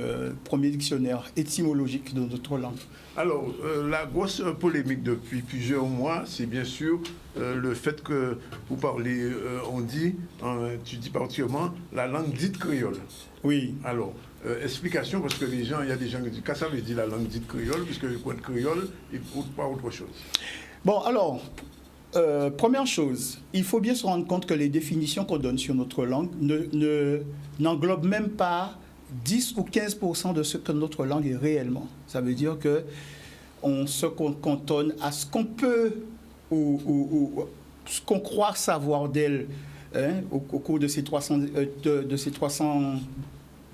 premier dictionnaire étymologique de notre langue. Alors, la grosse polémique depuis plusieurs mois, c'est bien sûr le fait que vous parlez, tu dis particulièrement, la langue dite créole. Oui. Alors, explication, parce que il y a des gens qui disent, qu'est-ce que ça veut dire la langue dite créole, puisque le point de créole, il ne pas autre chose. Bon, alors... première chose, il faut bien se rendre compte que les définitions qu'on donne sur notre langue n'englobent même pas 10 ou 15% de ce que notre langue est réellement. Ça veut dire qu'on se cantonne à ce qu'on peut ou ce qu'on croit savoir d'elle au cours de ces 300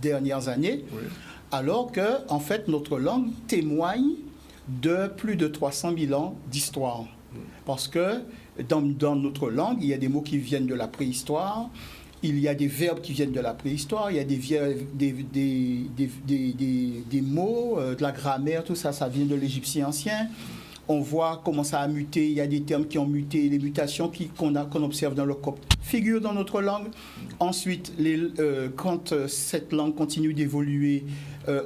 dernières années, oui. Alors que, en fait, notre langue témoigne de plus de 300 000 ans d'histoire. Parce que dans notre langue, il y a des mots qui viennent de la préhistoire, il y a des verbes qui viennent de la préhistoire, il y a des mots, de la grammaire, tout ça, ça vient de l'égyptien ancien. On voit comment ça a muté, il y a des termes qui ont muté, les mutations qu'on observe dans le copte figurent dans notre langue. Ensuite, quand cette langue continue d'évoluer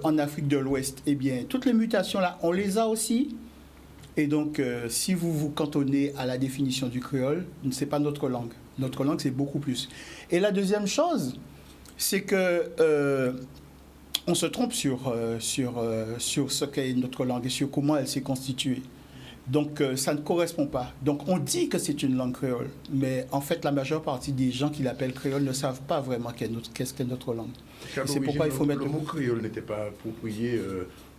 en Afrique de l'Ouest, eh bien, toutes les mutations-là, on les a aussi. Et donc, si vous vous cantonnez à la définition du créole, ce n'est pas notre langue. Notre langue, c'est beaucoup plus. Et la deuxième chose, c'est que on se trompe sur ce qu'est notre langue et sur comment elle s'est constituée. Donc, ça ne correspond pas. Donc, on dit que c'est une langue créole, mais en fait, la majeure partie des gens qui l'appellent créole ne savent pas vraiment qu'est-ce qu'est notre langue. C'est pourquoi il faut mettre... Le mot créole n'était pas approprié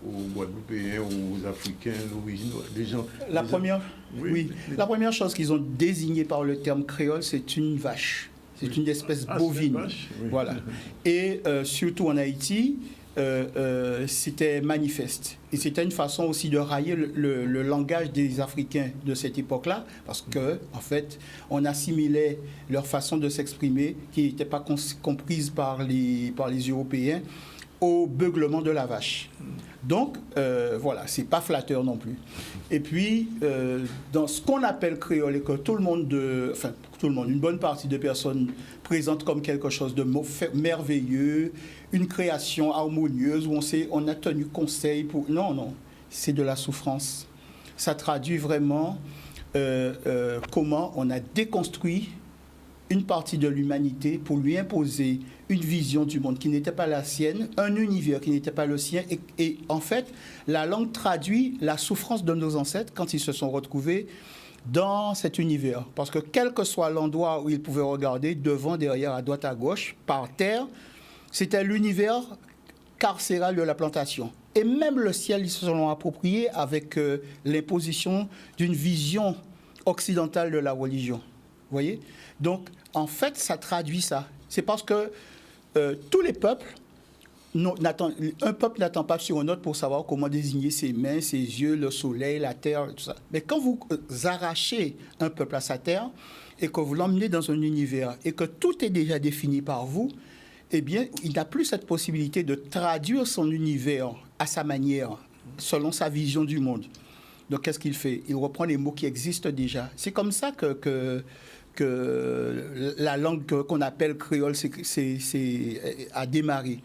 aux Guadeloupéens, aux Africains, l'origine des gens... La première chose qu'ils ont désignée par le terme créole, c'est une vache. C'est une espèce bovine. Vache, oui. Voilà. Et surtout en Haïti, c'était manifeste. Et c'était une façon aussi de railler le langage des Africains de cette époque-là, parce que, en fait, on assimilait leur façon de s'exprimer, qui n'était pas comprise par les Européens, au beuglement de la vache. Donc, voilà, c'est pas flatteur non plus. Et puis, dans ce qu'on appelle créole, et que tout le monde, une bonne partie de personnes présentent comme quelque chose de merveilleux, une création harmonieuse où on a tenu conseil pour... Non, c'est de la souffrance. Ça traduit vraiment comment on a déconstruit une partie de l'humanité pour lui imposer une vision du monde qui n'était pas la sienne, un univers qui n'était pas le sien. Et en fait, la langue traduit la souffrance de nos ancêtres quand ils se sont retrouvés dans cet univers. Parce que quel que soit l'endroit où ils pouvaient regarder, devant, derrière, à droite, à gauche, par terre, c'était l'univers carcéral de la plantation. Et même le ciel, ils se sont appropriés avec l'imposition d'une vision occidentale de la religion. Vous voyez ? Donc, en fait, ça traduit ça. C'est parce que tous les peuples, un peuple n'attend pas sur un autre pour savoir comment désigner ses mains, ses yeux, le soleil, la terre, tout ça. Mais quand vous arrachez un peuple à sa terre et que vous l'emmenez dans un univers et que tout est déjà défini par vous, eh bien, il n'a plus cette possibilité de traduire son univers à sa manière, selon sa vision du monde. Donc, qu'est-ce qu'il fait ? Il reprend les mots qui existent déjà. C'est comme ça que la langue qu'on appelle créole a démarré.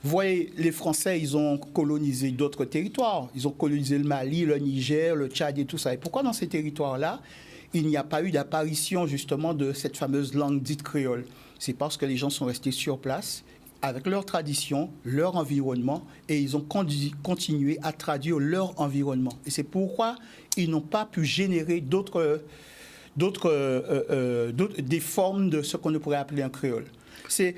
Vous voyez, les Français, ils ont colonisé d'autres territoires. Ils ont colonisé le Mali, le Niger, le Tchad et tout ça. Et pourquoi dans ces territoires-là, il n'y a pas eu d'apparition justement de cette fameuse langue dite créole ? C'est parce que les gens sont restés sur place avec leur tradition, leur environnement, et ils ont continué à traduire leur environnement. Et c'est pourquoi ils n'ont pas pu générer des formes de ce qu'on pourrait appeler un créole. C'est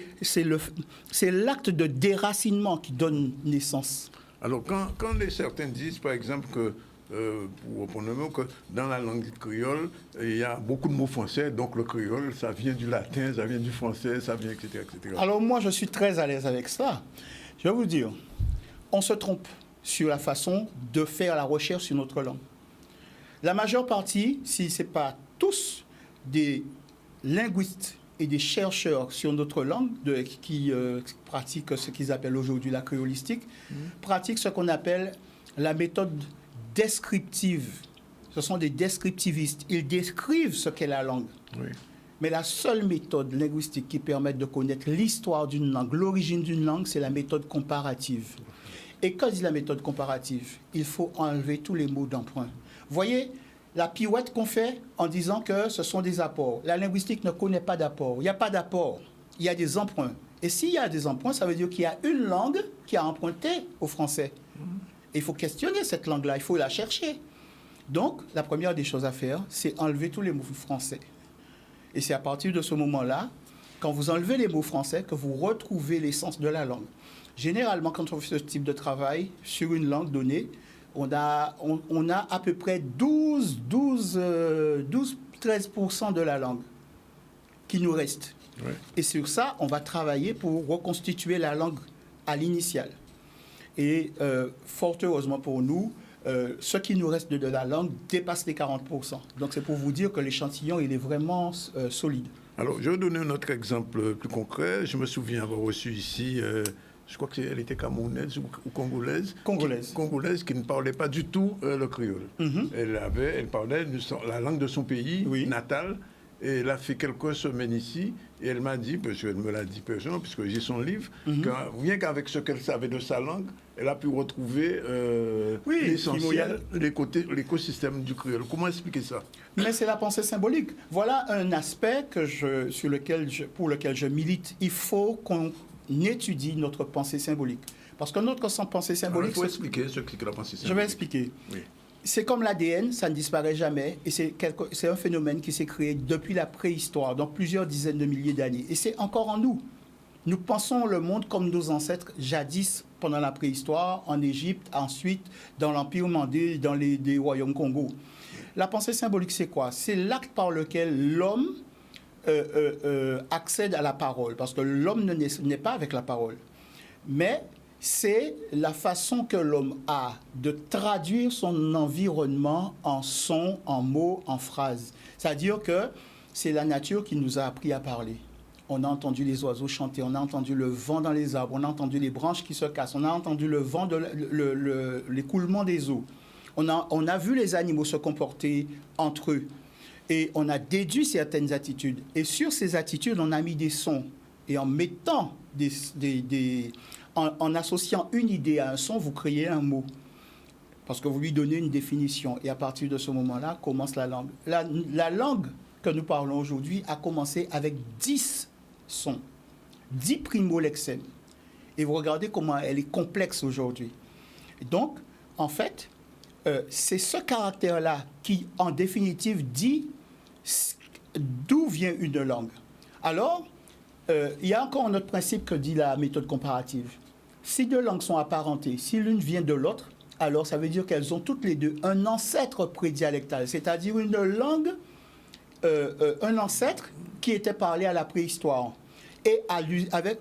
l'acte de déracinement qui donne naissance. Alors, quand certains disent, par exemple, que, pour reprendre le mot, que dans la langue créole, il y a beaucoup de mots français, donc le créole, ça vient du latin, ça vient du français, ça vient, etc., etc. Alors, moi, je suis très à l'aise avec ça. Je vais vous dire, on se trompe sur la façon de faire la recherche sur notre langue. La majeure partie, si ce n'est pas tous, des linguistes et des chercheurs sur notre langue qui pratiquent ce qu'ils appellent aujourd'hui la créolistique, pratiquent ce qu'on appelle la méthode descriptive. Ce sont des descriptivistes. Ils décrivent ce qu'est la langue. Oui. Mais la seule méthode linguistique qui permet de connaître l'histoire d'une langue, l'origine d'une langue, c'est la méthode comparative. Et quand je dis la méthode comparative, il faut enlever tous les mots d'emprunt. Vous voyez, la pirouette qu'on fait en disant que ce sont des apports. La linguistique ne connaît pas d'apport. Il n'y a pas d'apport. Il y a des emprunts. Et s'il y a des emprunts, ça veut dire qu'il y a une langue qui a emprunté au français. Il faut questionner cette langue-là, il faut la chercher. Donc, la première des choses à faire, c'est enlever tous les mots français. Et c'est à partir de ce moment-là, quand vous enlevez les mots français, que vous retrouvez l'essence de la langue. Généralement, quand on fait ce type de travail sur une langue donnée, on a à peu près 12-13% de la langue qui nous reste. Ouais. Et sur ça, on va travailler pour reconstituer la langue à l'initiale. Et fort heureusement pour nous, ce qui nous reste de la langue dépasse les 40%. Donc c'est pour vous dire que l'échantillon, il est vraiment solide. Alors, je vais donner un autre exemple plus concret. Je me souviens avoir reçu ici... je crois qu'elle était camerounaise ou congolaise. Congolaise qui ne parlait pas du tout le créole. Elle parlait la langue de son pays natal. Et elle a fait quelques semaines ici. Et elle m'a dit, parce qu'elle me l'a dit personnellement, puisque j'ai son livre, que rien qu'avec ce qu'elle savait de sa langue, elle a pu retrouver l'essentiel, l'écosystème du créole. Comment expliquer ça? Mais c'est la pensée symbolique. Voilà un aspect pour lequel je milite. Il faut qu'on étudie notre pensée symbolique. Parce que notre pensée symbolique... Il faut expliquer ce qu'est la pensée symbolique. Je vais expliquer. Oui. C'est comme l'ADN, ça ne disparaît jamais. Et c'est un phénomène qui s'est créé depuis la préhistoire, donc plusieurs dizaines de milliers d'années. Et c'est encore en nous. Nous pensons le monde comme nos ancêtres jadis, pendant la préhistoire, en Égypte, ensuite dans l'Empire mandé, dans les royaumes Congo. La pensée symbolique, c'est quoi? C'est l'acte par lequel l'homme accède à la parole, parce que l'homme ne naît pas avec la parole. Mais c'est la façon que l'homme a de traduire son environnement en sons, en mots, en phrases. C'est-à-dire que c'est la nature qui nous a appris à parler. On a entendu les oiseaux chanter, on a entendu le vent dans les arbres, on a entendu les branches qui se cassent, on a entendu le vent, l'écoulement des eaux. On a vu les animaux se comporter entre eux et on a déduit certaines attitudes. Et sur ces attitudes, on a mis des sons. Et en mettant en associant une idée à un son, vous créez un mot. Parce que vous lui donnez une définition. Et à partir de ce moment-là, commence la langue. La langue que nous parlons aujourd'hui a commencé avec 10 sons, 10 primo-lexèmes. Et vous regardez comment elle est complexe aujourd'hui. Donc, en fait, c'est ce caractère-là qui, en définitive, dit d'où vient une langue. Alors, il y a encore un autre principe que dit la méthode comparative. Si deux langues sont apparentées, si l'une vient de l'autre, alors ça veut dire qu'elles ont toutes les deux un ancêtre prédialectal, c'est-à-dire une langue, un ancêtre qui était parlé à la préhistoire. Et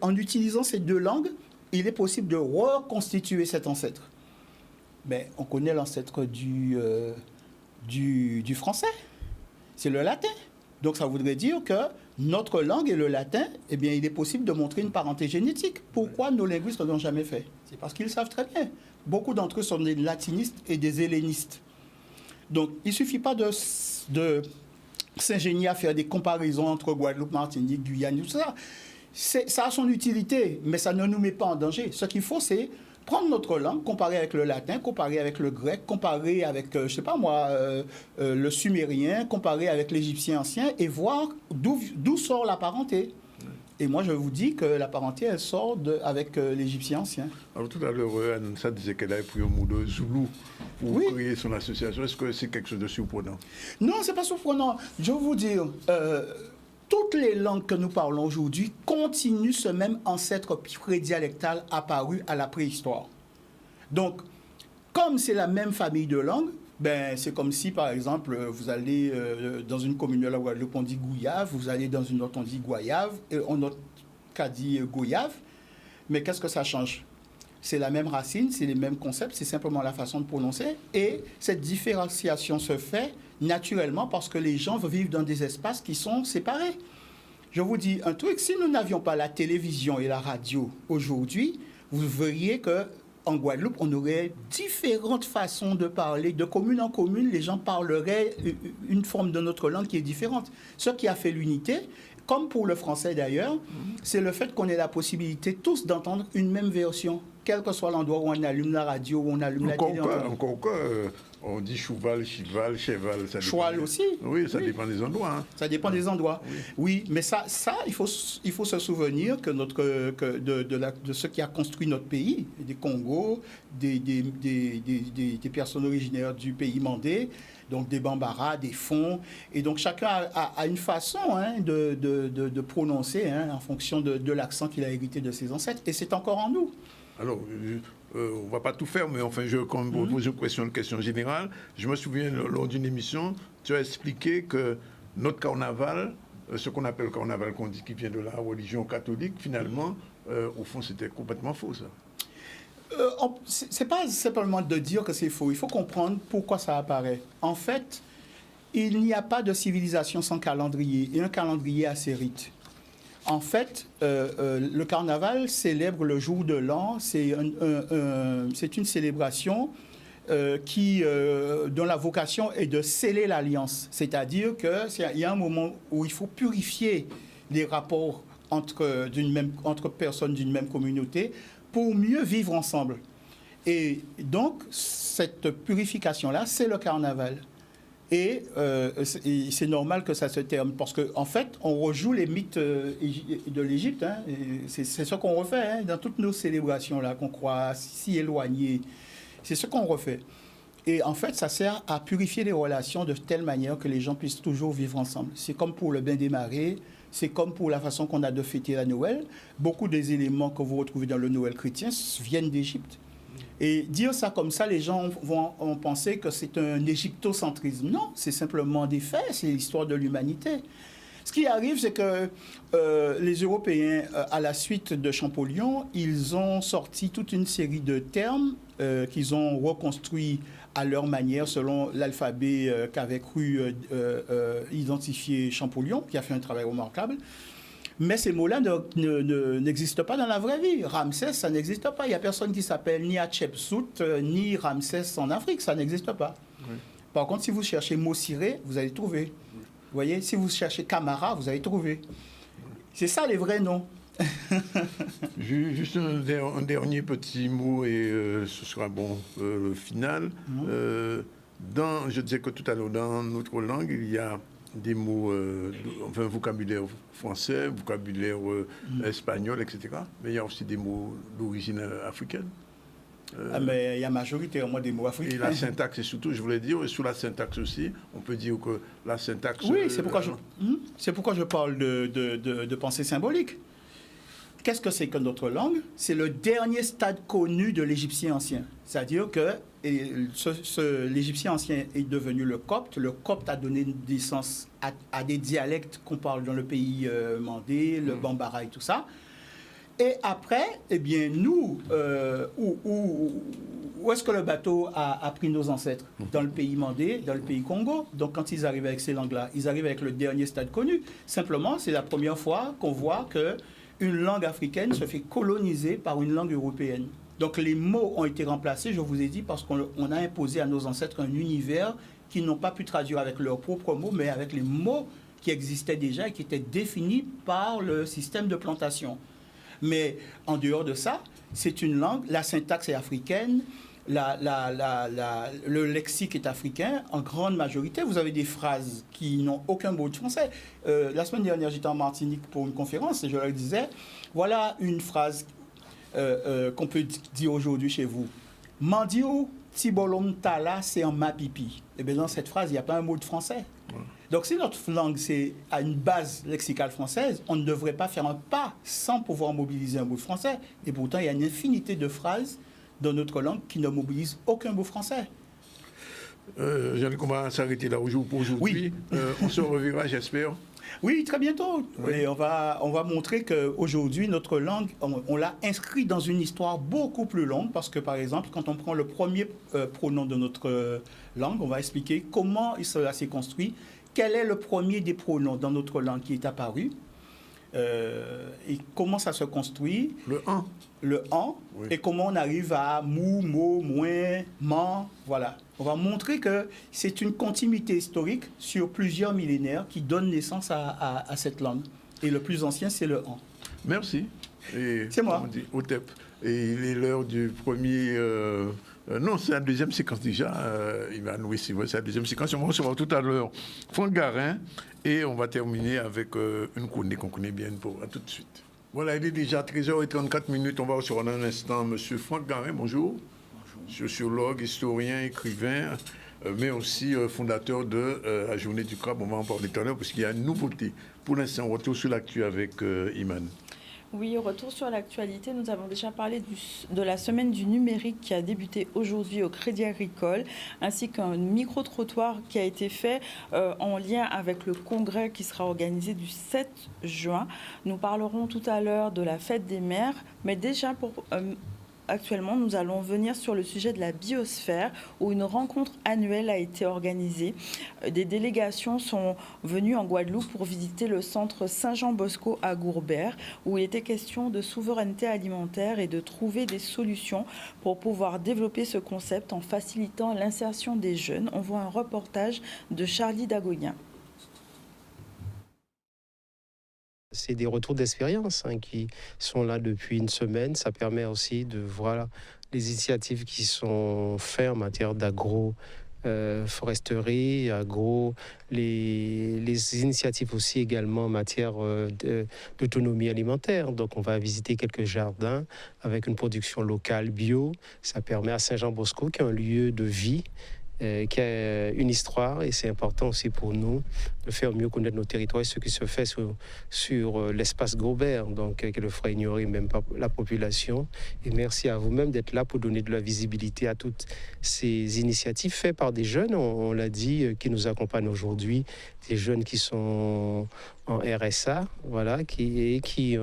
en utilisant ces deux langues, il est possible de reconstituer cet ancêtre. Mais on connaît l'ancêtre du français, c'est le latin. Donc ça voudrait dire que notre langue et le latin, eh bien, il est possible de montrer une parenté génétique. Pourquoi nos linguistes ne l'ont jamais fait? C'est parce qu'ils savent très bien. Beaucoup d'entre eux sont des latinistes et des hellénistes. Donc il ne suffit pas de s'ingénier à faire des comparaisons entre Guadeloupe, Martinique, Guyane, tout ça. Ça a son utilité, mais ça ne nous met pas en danger. Ce qu'il faut, c'est prendre notre langue, comparer avec le latin, comparer avec le grec, comparer avec, je ne sais pas moi, le sumérien, comparer avec l'égyptien ancien et voir d'où sort la parenté. Et moi, je vous dis que la parenté, elle sort avec l'égyptien ancien. Alors tout à l'heure, Anne-Sa disait qu'elle avait pris un mot de Zoulou pour créer son association. Est-ce que c'est quelque chose de surprenant? Non, ce n'est pas surprenant. Je vais vous dire, toutes les langues que nous parlons aujourd'hui continuent ce même ancêtre prédialectal apparu à la préhistoire. Donc, comme c'est la même famille de langues, ben, c'est comme si, par exemple, vous allez dans une commune de la Guadeloupe, on dit Gouillave, vous allez dans une autre, on dit Goyave, et on autre cas dit Goyave. Mais qu'est-ce que ça change? C'est la même racine, c'est les mêmes concepts, c'est simplement la façon de prononcer. Et cette différenciation se fait naturellement parce que les gens vivent dans des espaces qui sont séparés. Je vous dis un truc, si nous n'avions pas la télévision et la radio aujourd'hui, vous verriez que en Guadeloupe, on aurait différentes façons de parler. De commune en commune, les gens parleraient une forme de notre langue qui est différente. Ce qui a fait l'unité, comme pour le français d'ailleurs, c'est le fait qu'on ait la possibilité tous d'entendre une même version, quel que soit l'endroit où on allume la radio, où on allume la télé. Encore quoi, on dit chouval, chival, cheval. Cheval aussi. Oui, ça dépend des endroits. Hein. Ça dépend des endroits. Oui, mais ça il faut se souvenir que de ce qui a construit notre pays, des Congos, des personnes originaires du pays mandé, donc des Bambara, des Fonds. Et donc chacun a une façon de prononcer en fonction de l'accent qu'il a hérité de ses ancêtres. Et c'est encore en nous. Alors, on ne va pas tout faire, mais enfin, quand vous posez une question générale, je me souviens, lors d'une émission, tu as expliqué que notre carnaval, ce qu'on appelle carnaval, qu'on dit qui vient de la religion catholique, finalement, au fond, c'était complètement faux, ça. C'est pas simplement de dire que c'est faux. Il faut comprendre pourquoi ça apparaît. En fait, il n'y a pas de civilisation sans calendrier, et un calendrier a ses rites. En fait, le carnaval célèbre le jour de l'an. C'est une célébration dont la vocation est de sceller l'alliance. C'est-à-dire qu'il y a un moment où il faut purifier les rapports entre personnes d'une même communauté pour mieux vivre ensemble. Et donc, cette purification-là, c'est le carnaval. Et c'est normal que ça se termine, parce qu'en fait, on rejoue les mythes de l'Égypte. Hein, c'est ce qu'on refait dans toutes nos célébrations-là, qu'on croit si éloignées. C'est ce qu'on refait. Et en fait, ça sert à purifier les relations de telle manière que les gens puissent toujours vivre ensemble. C'est comme pour le bain des marées, c'est comme pour la façon qu'on a de fêter la Noël. Beaucoup des éléments que vous retrouvez dans le Noël chrétien viennent d'Égypte. Et dire ça comme ça, les gens vont penser que c'est un égyptocentrisme. Non, c'est simplement des faits, c'est l'histoire de l'humanité. Ce qui arrive, c'est que les Européens, à la suite de Champollion, ils ont sorti toute une série de termes qu'ils ont reconstruits à leur manière, selon l'alphabet qu'avait cru identifier Champollion, qui a fait un travail remarquable. Mais ces mots-là n'existent pas dans la vraie vie. Ramsès, ça n'existe pas. Il n'y a personne qui s'appelle ni Hatshepsut, ni Ramsès en Afrique. Ça n'existe pas. Oui. Par contre, si vous cherchez Mossiré, vous allez trouver. Oui. Vous voyez, si vous cherchez Camara, vous allez trouver. C'est ça les vrais noms. Juste un dernier petit mot et ce sera bon le final. Je disais que tout à l'heure, dans notre langue, il y a des mots, enfin vocabulaire français, vocabulaire espagnol, etc. Mais il y a aussi des mots d'origine africaine. Mais il y a majoritairement des mots africains. Et la syntaxe, et surtout, je voulais dire, sous la syntaxe aussi, on peut dire que la syntaxe... Oui, c'est pourquoi je parle de pensée symbolique. Qu'est-ce que c'est que notre langue? C'est le dernier stade connu de l'égyptien ancien. C'est-à-dire que l'égyptien ancien est devenu le copte. Le copte a donné naissance à des dialectes qu'on parle dans le pays mandé, le bambara et tout ça. Et après, eh bien, nous, où est-ce que le bateau a pris nos ancêtres? Dans le pays mandé, dans le pays Congo. Donc, quand ils arrivent avec ces langues-là, ils arrivent avec le dernier stade connu. Simplement, c'est la première fois qu'on voit qu'une langue africaine se fait coloniser par une langue européenne. Donc, les mots ont été remplacés, je vous ai dit, parce qu'on a imposé à nos ancêtres un univers qu'ils n'ont pas pu traduire avec leurs propres mots, mais avec les mots qui existaient déjà et qui étaient définis par le système de plantation. Mais en dehors de ça, c'est une langue, la syntaxe est africaine, le lexique est africain. En grande majorité, vous avez des phrases qui n'ont aucun mot de français. La semaine dernière, j'étais en Martinique pour une conférence et je leur disais, voilà une phrase qu'on peut dire aujourd'hui chez vous. Mandio tibolom tala, c'est en ma pipi. Et bien dans cette phrase, il n'y a pas un mot de français. Donc, si notre langue a une base lexicale française, on ne devrait pas faire un pas sans pouvoir mobiliser un mot français. Et pourtant, il y a une infinité de phrases dans notre langue qui ne mobilisent aucun mot français. Jean-Luc, on va s'arrêter là pour aujourd'hui. Oui. On se reverra, j'espère. Oui, très bientôt. Oui. Et on va montrer qu'aujourd'hui, notre langue, on l'a inscrit dans une histoire beaucoup plus longue parce que, par exemple, quand on prend le premier pronom de notre langue, on va expliquer comment cela s'est construit, quel est le premier des pronoms dans notre langue qui est apparu et comment ça se construit. Le en. Le en, oui. Et comment on arrive à mou, mo, moins, man, voilà. On va montrer que c'est une continuité historique sur plusieurs millénaires qui donne naissance à cette langue. Et le plus ancien, c'est le en. Merci. C'est moi. On dit Otep. Et il est l'heure du premier... non, c'est la deuxième séquence déjà. Ivan, oui, c'est la deuxième séquence. On va recevoir tout à l'heure Franck Garin. Et on va terminer avec une chronique qu'on connaît bien. À tout de suite. Voilà, il est déjà 13h34. On va recevoir dans un instant M. Franck Garin. Bonjour. Sociologue, historien, écrivain, mais aussi fondateur de la Journée du Crabe. On va en parler tout à l'heure parce qu'il y a une nouveauté. Pour l'instant, on retourne sur l'actu avec Iman. Oui, retour sur l'actualité. Nous avons déjà parlé de la semaine du numérique qui a débuté aujourd'hui au Crédit Agricole, ainsi qu'un micro-trottoir qui a été fait en lien avec le congrès qui sera organisé du 7 juin. Nous parlerons tout à l'heure de la fête des mères, mais déjà actuellement, nous allons venir sur le sujet de la biosphère où une rencontre annuelle a été organisée. Des délégations sont venues en Guadeloupe pour visiter le centre Saint-Jean-Bosco à Gourbert où il était question de souveraineté alimentaire et de trouver des solutions pour pouvoir développer ce concept en facilitant l'insertion des jeunes. On voit un reportage de Charlie Dagoyen. C'est des retours d'expérience qui sont là depuis une semaine. Ça permet aussi de voir les initiatives qui sont faites en matière d'agro-foresterie, les initiatives aussi également en matière d'autonomie alimentaire. Donc on va visiter quelques jardins avec une production locale bio. Ça permet à Saint-Jean-Bosco, qui est un lieu de vie, qui a une histoire, et c'est important aussi pour nous de faire mieux connaître nos territoires et ce qui se fait sur l'espace Gobert, donc qui le fera ignorer même pas la population. Et merci à vous-même d'être là pour donner de la visibilité à toutes ces initiatives faites par des jeunes, on l'a dit, qui nous accompagnent aujourd'hui, des jeunes qui sont en RSA, voilà, qui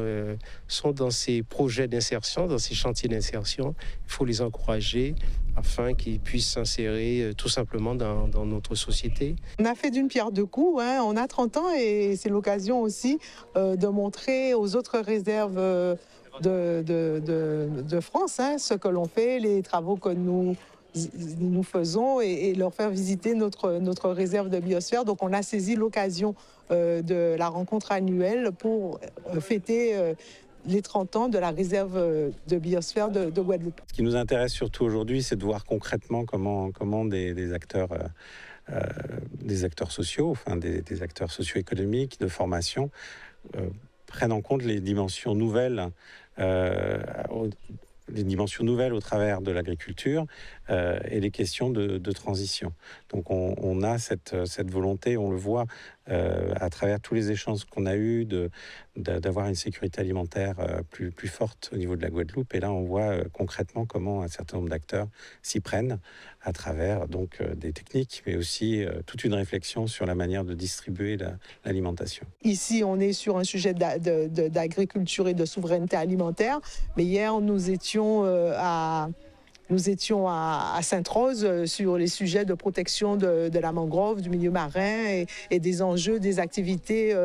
sont dans ces projets d'insertion, dans ces chantiers d'insertion. Il faut les encourager afin qu'ils puissent s'insérer tout simplement dans notre société. On a fait d'une pierre deux coups, hein. On a 30 ans et c'est l'occasion aussi de montrer aux autres réserves de France, hein, ce que l'on fait, les travaux que nous faisons et leur faire visiter notre réserve de biosphère. Donc on a saisi l'occasion de la rencontre annuelle pour fêter les 30 ans de la réserve de biosphère de Guadeloupe. Ce qui nous intéresse surtout aujourd'hui, c'est de voir concrètement comment des acteurs sociaux, enfin des acteurs socio-économiques, de formation, prennent en compte les dimensions nouvelles au travers de l'agriculture et les questions de transition. Donc on a cette volonté, on le voit à travers tous les échanges qu'on a eus d'avoir une sécurité alimentaire plus forte au niveau de la Guadeloupe. Et là, on voit concrètement comment un certain nombre d'acteurs s'y prennent à travers donc des techniques, mais aussi toute une réflexion sur la manière de distribuer l'alimentation. Ici, on est sur un sujet d'agriculture et de souveraineté alimentaire. Mais hier, nous étions à Sainte-Rose sur les sujets de protection de la mangrove, du milieu marin et des enjeux des activités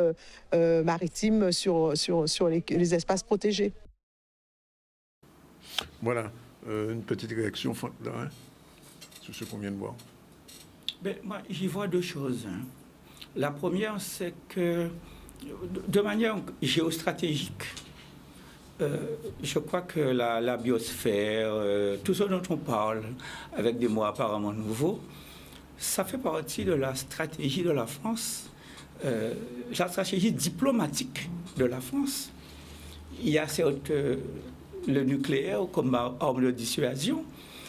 maritimes sur les espaces protégés. Voilà, une petite réaction, Franck Darin, sur ce qu'on vient de voir. Moi, j'y vois deux choses. La première, c'est que de manière géostratégique, je crois que la biosphère, tout ce dont on parle, avec des mots apparemment nouveaux, ça fait partie de la stratégie de la France, la stratégie diplomatique de la France. Il y a certes le nucléaire comme arme de dissuasion,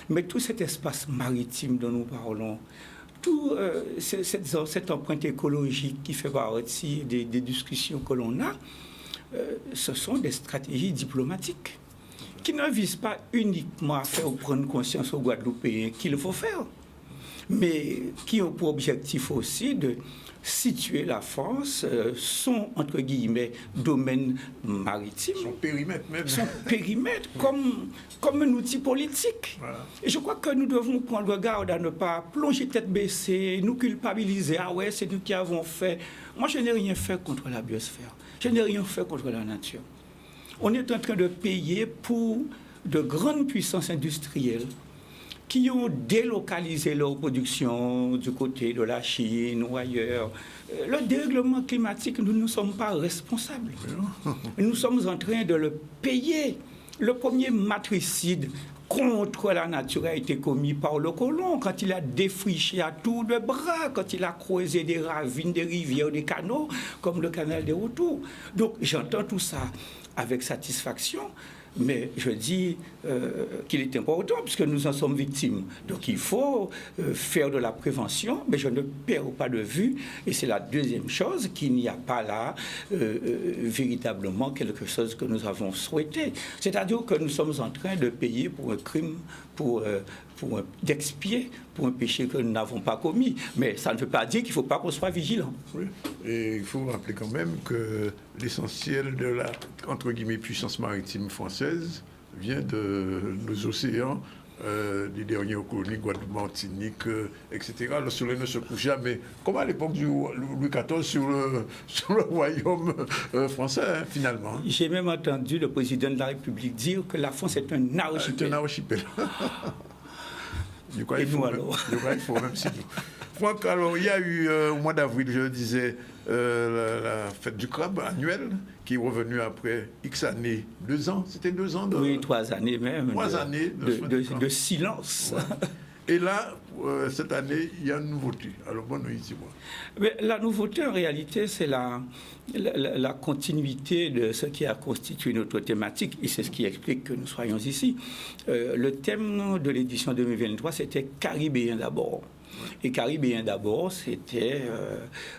mais tout cet espace maritime dont nous parlons, tout cette empreinte écologique qui fait partie des discussions que l'on a, ce sont des stratégies diplomatiques qui ne visent pas uniquement à faire prendre conscience aux Guadeloupéens qu'il faut faire, mais qui ont pour objectif aussi de situer la France, son, entre guillemets, domaine maritime. Son périmètre même. Son périmètre comme un outil politique. Voilà. Et je crois que nous devons prendre garde à ne pas plonger tête baissée, nous culpabiliser. Ah ouais, c'est nous qui avons fait. Moi, je n'ai rien fait contre la biosphère. Je n'ai rien fait contre la nature. On est en train de payer pour de grandes puissances industrielles qui ont délocalisé leur production du côté de la Chine ou ailleurs. Le dérèglement climatique, nous ne sommes pas responsables. Nous sommes en train de le payer. Le premier matricide contre la nature a été commis par le colon quand il a défriché à tour de bras, quand il a creusé des ravines, des rivières, des canaux, comme le canal des Retours. Donc j'entends tout ça avec satisfaction. Mais je dis qu'il est important puisque nous en sommes victimes. Donc il faut faire de la prévention, mais je ne perds pas de vue. Et c'est la deuxième chose, qu'il n'y a pas là véritablement quelque chose que nous avons souhaité. C'est-à-dire que nous sommes en train de payer pour un crime, d'expier pour un péché que nous n'avons pas commis. Mais ça ne veut pas dire qu'il ne faut pas qu'on soit vigilant. Oui. Et il faut rappeler quand même que l'essentiel de la, entre guillemets, puissance maritime française vient de nos océans, des dernières colonies, Guadeloupe, Martinique, etc. Le soleil ne se couche jamais, comme à l'époque du Louis XIV sur le royaume français, hein, finalement. J'ai même entendu le président de la République dire que la France est un archipel. C'est un archipel. Du coup, il faut même si nous. Franck, alors il y a eu au mois d'avril, je le disais, la fête du crabe annuelle qui est revenue après X années, 2 ans, c'était 2 ans Oui, 3 années même. 3 années de silence. Ouais. Et là, cette année, il y a une nouveauté. Alors bon, dis-moi. Mais la nouveauté, en réalité, c'est la continuité de ce qui a constitué notre thématique, et c'est ce qui explique que nous soyons ici. Le thème de l'édition 2023, c'était caribéen d'abord. Et caribéen d'abord, c'était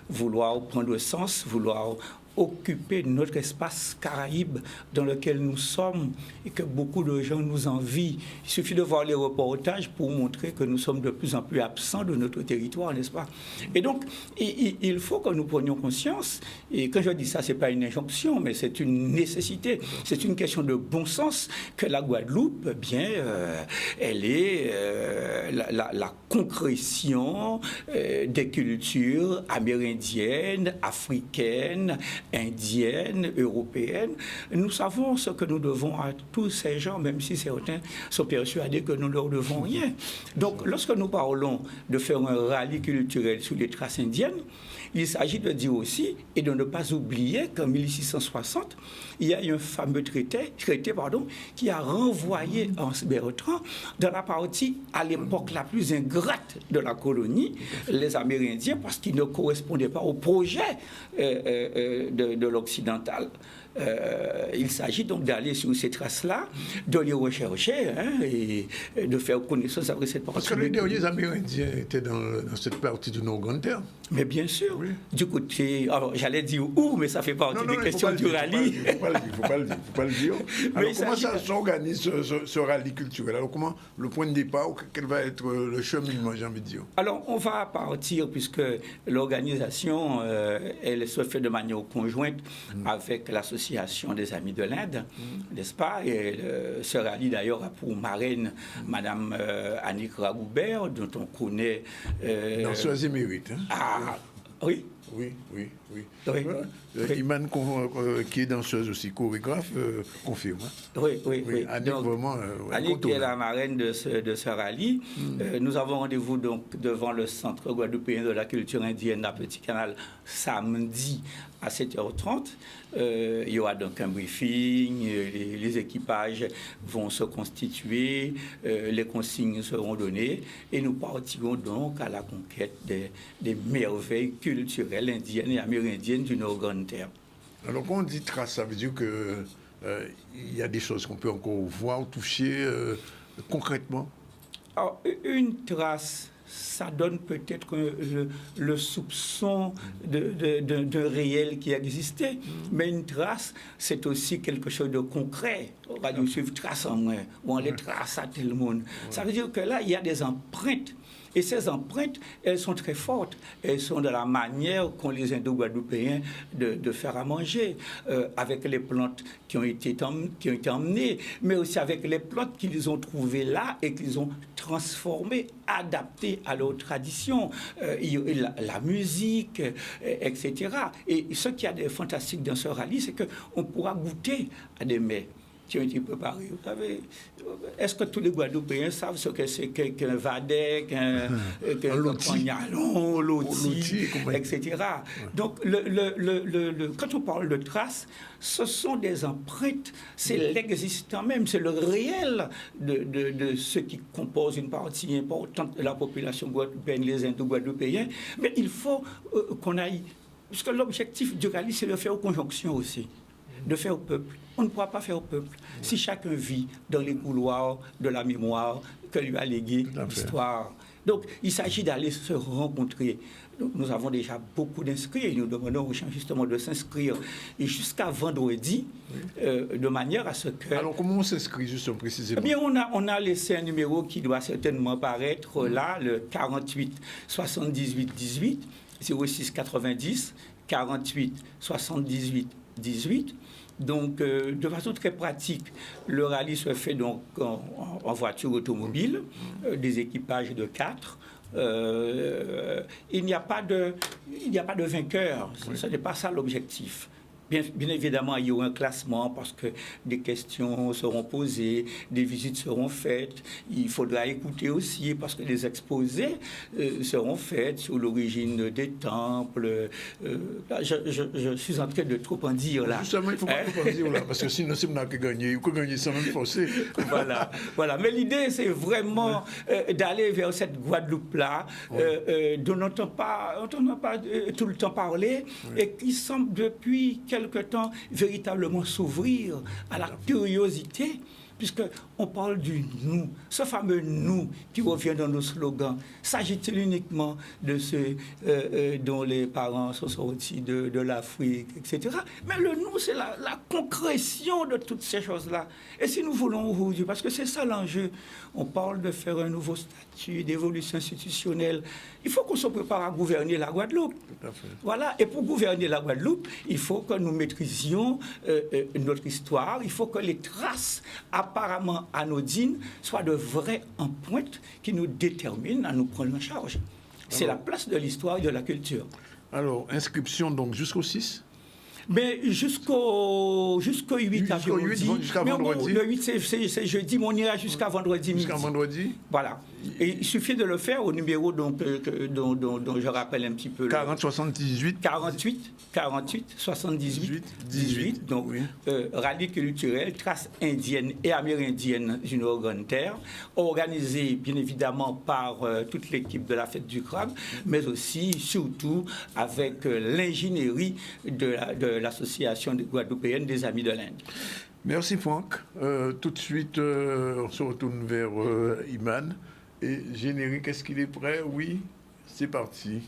vouloir prendre sens, vouloir occuper notre espace Caraïbe dans lequel nous sommes et que beaucoup de gens nous envient. Il suffit de voir les reportages pour montrer que nous sommes de plus en plus absents de notre territoire, n'est-ce pas? Et donc, il faut que nous prenions conscience, et quand je dis ça, ce n'est pas une injonction, mais c'est une nécessité, c'est une question de bon sens, que la Guadeloupe, eh bien, elle est la concrétion des cultures amérindiennes, africaines, indiennes, européennes. Nous savons ce que nous devons à tous ces gens, même si certains sont persuadés que nous ne leur devons rien. Donc, lorsque nous parlons de faire un rallye culturel sur les traces indiennes, il s'agit de dire aussi, et de ne pas oublier qu'en 1660, il y a eu un fameux traité qui a renvoyé Hans Bertrand dans la partie, à l'époque la plus ingrate de la colonie, les Amérindiens, parce qu'ils ne correspondaient pas au projet de l'occidental. Il s'agit donc d'aller sur ces traces-là, de les rechercher et de faire connaissance avec cette partie. Parce que les derniers Amérindiens étaient dans cette partie du Nord-Grande-Terre. Mais bien sûr. Oui. Du côté, alors j'allais dire où, mais ça fait partie des questions du rallye. Il ne faut pas le dire. Alors comment ça s'organise ce rallye culturel? Alors comment le point de départ, quel va être le cheminement, j'ai envie de dire? Alors on va partir, puisque l'organisation, elle se fait de manière conjointe avec l'association des Amis de l'Inde, n'est-ce pas? Et ce rallye d'ailleurs a pour marraine Madame Annick Ragoubert, dont on connaît... Danseuse émérite. Ah, oui. Oui. Iman, qui est danseuse aussi, chorégraphe, confirme. Oui. Annick, donc, vraiment, Annick qui est la marraine de ce rallye. Nous avons rendez-vous donc devant le Centre guadeloupéen de la culture indienne à Petit Canal samedi à 7h30. Il y aura donc un briefing, les équipages vont se constituer, les consignes seront données et nous partirons donc à la conquête des merveilles culturelles indiennes et amérindiennes du Nord-Grande-Terre. Alors quand on dit trace, ça veut dire que il y a des choses qu'on peut encore voir, toucher concrètement? Alors, une trace, ça donne peut-être le soupçon de réel qui existait, mais une trace, c'est aussi quelque chose de concret. On va dire suivre trace en main, ou on les trace à tel monde. Ça veut dire que là, il y a des empreintes. Et ces empreintes, elles sont très fortes. Elles sont de la manière qu'ont les Indo-Guadeloupéens de faire à manger, avec les plantes qui ont été emmenées, mais aussi avec les plantes qu'ils ont trouvées là et qu'ils ont transformées, adaptées à leur tradition, la musique, etc. Et ce qu'il y a de fantastique dans ce rallye, c'est qu'on pourra goûter à des mets qui ont été préparés. Vous savez, est-ce que tous les Guadeloupéens savent ce que c'est qu'un vadec, qu'un poignalon, loti, etc. Donc, quand on parle de traces, ce sont des empreintes, c'est l'existant même, c'est le réel de ce qui compose une partie importante de la population guadeloupéenne, les Indo-Guadeloupéens. Mais il faut qu'on aille... Parce que l'objectif du rallye, c'est de faire aux conjonctions aussi, de faire au peuple. On ne pourra pas faire au peuple si chacun vit dans les couloirs de la mémoire que lui a légué l'histoire. Donc, il s'agit d'aller se rencontrer. Donc, nous avons déjà beaucoup d'inscrits et nous demandons aux gens justement de s'inscrire et jusqu'à vendredi, de manière à ce que... Alors, comment on s'inscrit justement précisément? Eh bien, on a laissé un numéro qui doit certainement paraître là, le 48 78 18, 06 90 48 78 18. Donc, de façon très pratique, le rallye se fait donc en voiture automobile, des équipages de 4. Il n'y a pas de vainqueur, ce n'est pas ça l'objectif. Bien évidemment, il y aura un classement parce que des questions seront posées, des visites seront faites. Il faudra écouter aussi parce que des exposés seront faits sur l'origine des temples. Je suis en train de trop en dire là. Justement, il ne faut pas trop en dire là parce que sinon, c'est on qui gagne. Il faut gagner sans même forcer. Voilà. Mais l'idée, c'est vraiment d'aller vers cette Guadeloupe-là dont on n'entend pas tout le temps parler et qui semble depuis quelque temps véritablement s'ouvrir à la curiosité, puisqu'on parle du nous, ce fameux nous qui revient dans nos slogans. S'agit-il uniquement de ceux dont les parents sont sortis de l'Afrique, etc. Mais le nous, c'est la concrétion de toutes ces choses-là. Et si nous voulons aujourd'hui, parce que c'est ça l'enjeu, on parle de faire un nouveau statut, d'évolution institutionnelle, il faut qu'on se prépare à gouverner la Guadeloupe. Voilà. Et pour gouverner la Guadeloupe, il faut que nous maîtrisions notre histoire, il faut que les traces apparemment anodines soient de vraies empreintes qui nous déterminent à nous prendre en charge. C'est la place de l'histoire et de la culture. Alors, inscription donc jusqu'au 6 ? Mais jusqu'au 8 avril. Jusqu'à vendredi. Le 8, c'est jeudi, mais on ira jusqu'à vendredi midi. Jusqu'à vendredi. Voilà. Et il suffit de le faire au numéro dont je rappelle un petit peu. 40 78. 48 78 18. Donc, oui. Rallye culturel, traces indiennes et amérindiennes d'une grande terre, organisé bien évidemment par toute l'équipe de la Fête du Crabe, mais aussi, surtout, avec l'ingénierie de l'association guadeloupéenne des Amis de l'Inde. Merci Franck. Tout de suite, on se retourne vers Iman. Et générique, est-ce qu'il est prêt? Oui, c'est parti.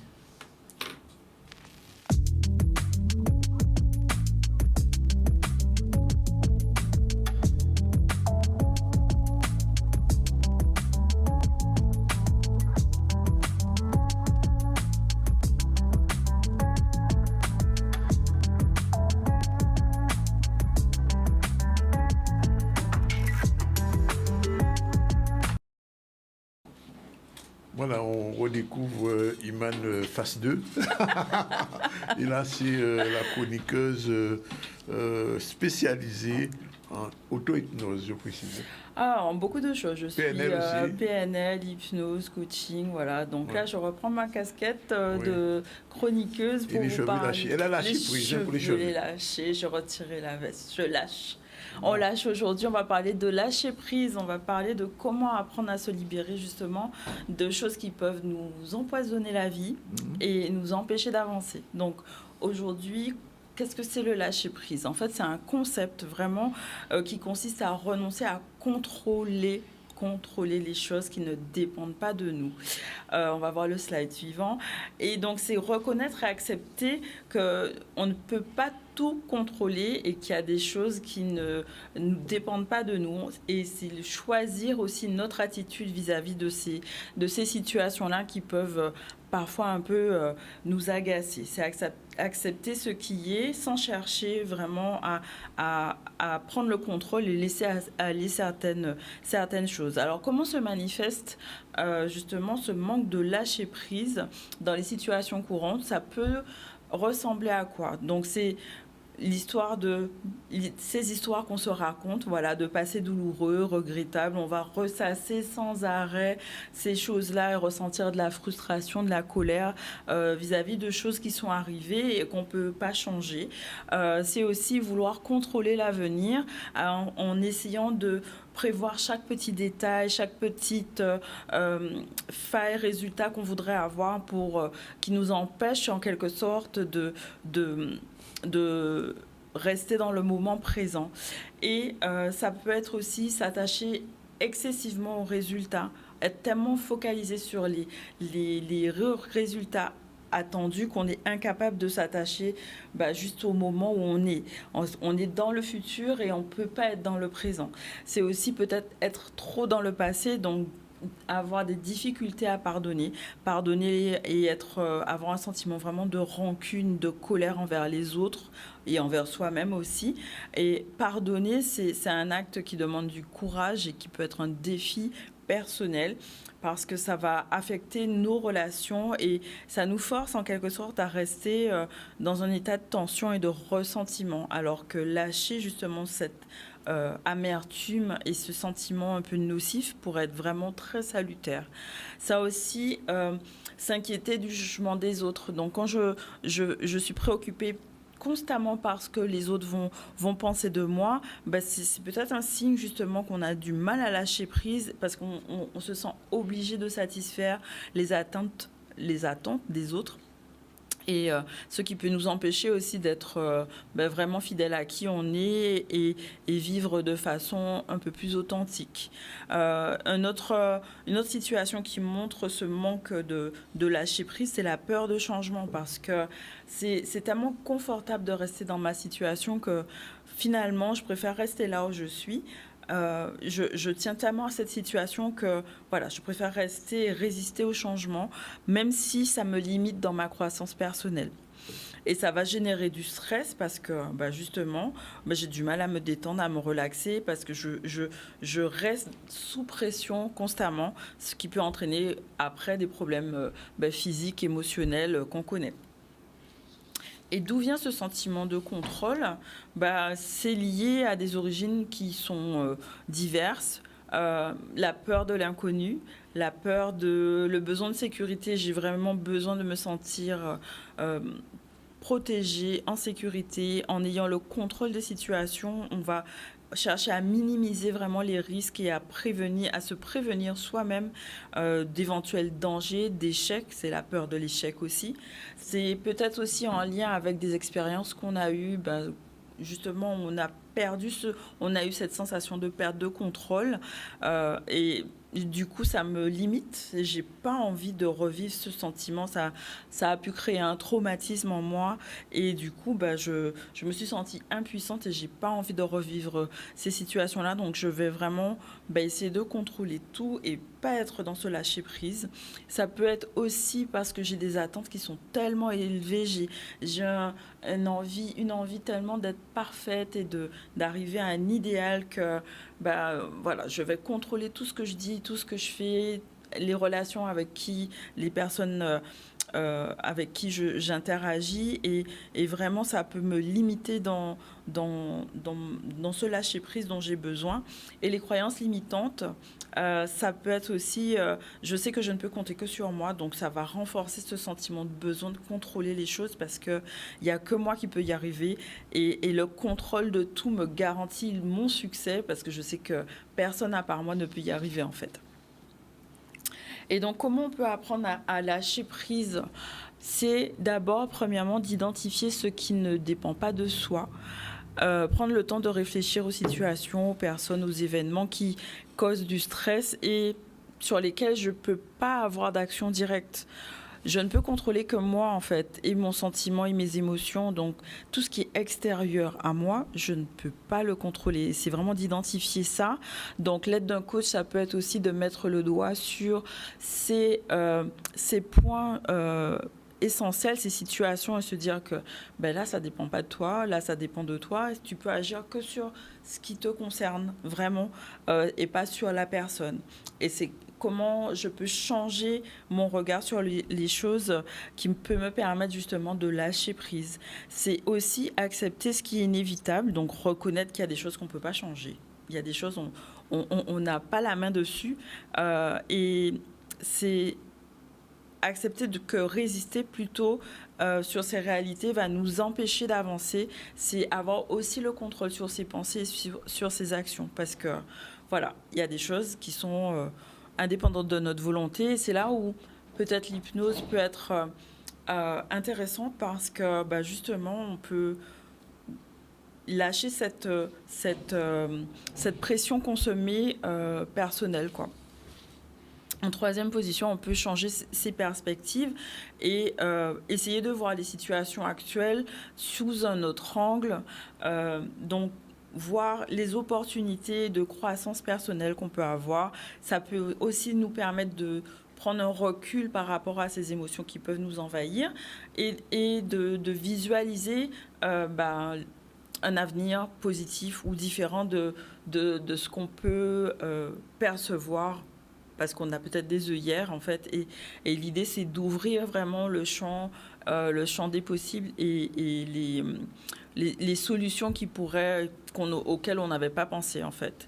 Voilà, on redécouvre Iman phase 2. Et là, c'est la chroniqueuse spécialisée en auto-hypnose, je précise. Ah, en beaucoup de choses. Je suis PNL, PNL, hypnose, coaching, voilà. Donc là, je reprends ma casquette de chroniqueuse pour vous parler. Elle a lâché prise pour les cheveux. Je l'ai lâché, je retirais la veste, je lâche. On lâche aujourd'hui, on va parler de lâcher prise, on va parler de comment apprendre à se libérer justement de choses qui peuvent nous empoisonner la vie et nous empêcher d'avancer. Donc aujourd'hui, qu'est-ce que c'est le lâcher prise? En fait, c'est un concept vraiment qui consiste à renoncer à contrôler les choses qui ne dépendent pas de nous. On va voir le slide suivant. Et donc, c'est reconnaître et accepter qu'on ne peut pas tout contrôler et qu'il y a des choses qui ne dépendent pas de nous. Et c'est choisir aussi notre attitude vis-à-vis de ces situations-là qui peuvent parfois un peu nous agacer. C'est accepter ce qui est sans chercher vraiment à prendre le contrôle et laisser aller certaines choses. Alors, comment se manifeste justement ce manque de lâcher prise dans les situations courantes? Ça peut ressembler à quoi? Donc, c'est ces histoires qu'on se raconte, voilà, de passé douloureux, regrettable. On va ressasser sans arrêt ces choses-là et ressentir de la frustration, de la colère vis-à-vis de choses qui sont arrivées et qu'on ne peut pas changer. C'est aussi vouloir contrôler l'avenir en essayant de prévoir chaque petit détail, chaque petite faille, résultat qu'on voudrait avoir qui nous empêche en quelque sorte de rester dans le moment présent. Et ça peut être aussi s'attacher excessivement aux résultats, être tellement focalisé sur les résultats attendus qu'on est incapable de s'attacher juste au moment où on est. On est dans le futur et on ne peut pas être dans le présent. C'est aussi peut-être être trop dans le passé, donc avoir des difficultés à pardonner et avoir un sentiment vraiment de rancune, de colère envers les autres et envers soi-même aussi. Et pardonner, c'est un acte qui demande du courage et qui peut être un défi personnel parce que ça va affecter nos relations et ça nous force en quelque sorte à rester dans un état de tension et de ressentiment, alors que lâcher justement cette amertume et ce sentiment un peu nocif pourrait être vraiment très salutaire. Ça aussi, s'inquiéter du jugement des autres. Donc quand je suis préoccupée constamment par ce que les autres vont penser de moi, c'est peut-être un signe justement qu'on a du mal à lâcher prise parce qu'on se sent obligé de satisfaire les attentes des autres. Et ce qui peut nous empêcher aussi d'être vraiment fidèles à qui on est et vivre de façon un peu plus authentique. Une autre situation qui montre ce manque de lâcher prise, c'est la peur de changement, parce que c'est tellement confortable de rester dans ma situation que finalement, je préfère rester là où je suis. Je tiens tellement à cette situation que voilà, je préfère rester et résister au changement, même si ça me limite dans ma croissance personnelle. Et ça va générer du stress parce que justement, j'ai du mal à me détendre, à me relaxer, parce que je reste sous pression constamment, ce qui peut entraîner après des problèmes physiques, émotionnels qu'on connaît. Et d'où vient ce sentiment de contrôle ? C'est lié à des origines qui sont diverses. La peur de l'inconnu, la peur le besoin de sécurité. J'ai vraiment besoin de me sentir protégée, en sécurité, en ayant le contrôle des situations. On va chercher à minimiser vraiment les risques et à se prévenir soi-même d'éventuels dangers, d'échecs. C'est la peur de l'échec aussi. C'est peut-être aussi en lien avec des expériences qu'on a eues. Justement, on a eu cette sensation de perte de contrôle et du coup, ça me limite. J'ai pas envie de revivre ce sentiment. Ça a pu créer un traumatisme en moi. Et du coup, je me suis sentie impuissante et j'ai pas envie de revivre ces situations-là. Donc, je vais vraiment essayer de contrôler tout et pas être dans ce lâcher-prise. Ça peut être aussi parce que j'ai des attentes qui sont tellement élevées. J'ai une envie tellement d'être parfaite et d'arriver à un idéal que voilà, je vais contrôler tout ce que je dis, tout ce que je fais, les relations avec les personnes avec qui j'interagis, et vraiment ça peut me limiter dans ce lâcher prise dont j'ai besoin. Et les croyances limitantes, ça peut être aussi, je sais que je ne peux compter que sur moi, donc ça va renforcer ce sentiment de besoin de contrôler les choses, parce qu'il n'y a que moi qui peux y arriver, et le contrôle de tout me garantit mon succès, parce que je sais que personne à part moi ne peut y arriver en fait. Et donc, comment on peut apprendre à lâcher prise ? C'est d'abord, premièrement, d'identifier ce qui ne dépend pas de soi. Prendre le temps de réfléchir aux situations, aux personnes, aux événements qui causent du stress et sur lesquels je ne peux pas avoir d'action directe. Je ne peux contrôler que moi, en fait, et mon sentiment et mes émotions. Donc, tout ce qui est extérieur à moi, je ne peux pas le contrôler. C'est vraiment d'identifier ça. Donc, l'aide d'un coach, ça peut être aussi de mettre le doigt sur ces points essentiels, ces situations, et se dire que là, ça ne dépend pas de toi, là, ça dépend de toi. Et tu peux agir que sur ce qui te concerne, vraiment, et pas sur la personne. Et c'est comment je peux changer mon regard sur les choses qui peut me permettre justement de lâcher prise. C'est aussi accepter ce qui est inévitable, donc reconnaître qu'il y a des choses qu'on ne peut pas changer. Il y a des choses, on n'a pas la main dessus. Et c'est accepter que résister plutôt sur ces réalités va nous empêcher d'avancer. C'est avoir aussi le contrôle sur ses pensées et sur ses actions. Parce que, voilà, il y a des choses qui sont indépendante de notre volonté. C'est là où peut-être l'hypnose peut être intéressante, parce que justement on peut lâcher cette pression qu'on se met personnelle, quoi. En troisième position, on peut changer ses perspectives et essayer de voir les situations actuelles sous un autre angle. Donc, voir les opportunités de croissance personnelle qu'on peut avoir. Ça peut aussi nous permettre de prendre un recul par rapport à ces émotions qui peuvent nous envahir et de visualiser un avenir positif ou différent de ce qu'on peut percevoir, parce qu'on a peut-être des œillères en fait. Et l'idée, c'est d'ouvrir vraiment le champ des possibles et les solutions auxquelles on n'avait pas pensé en fait.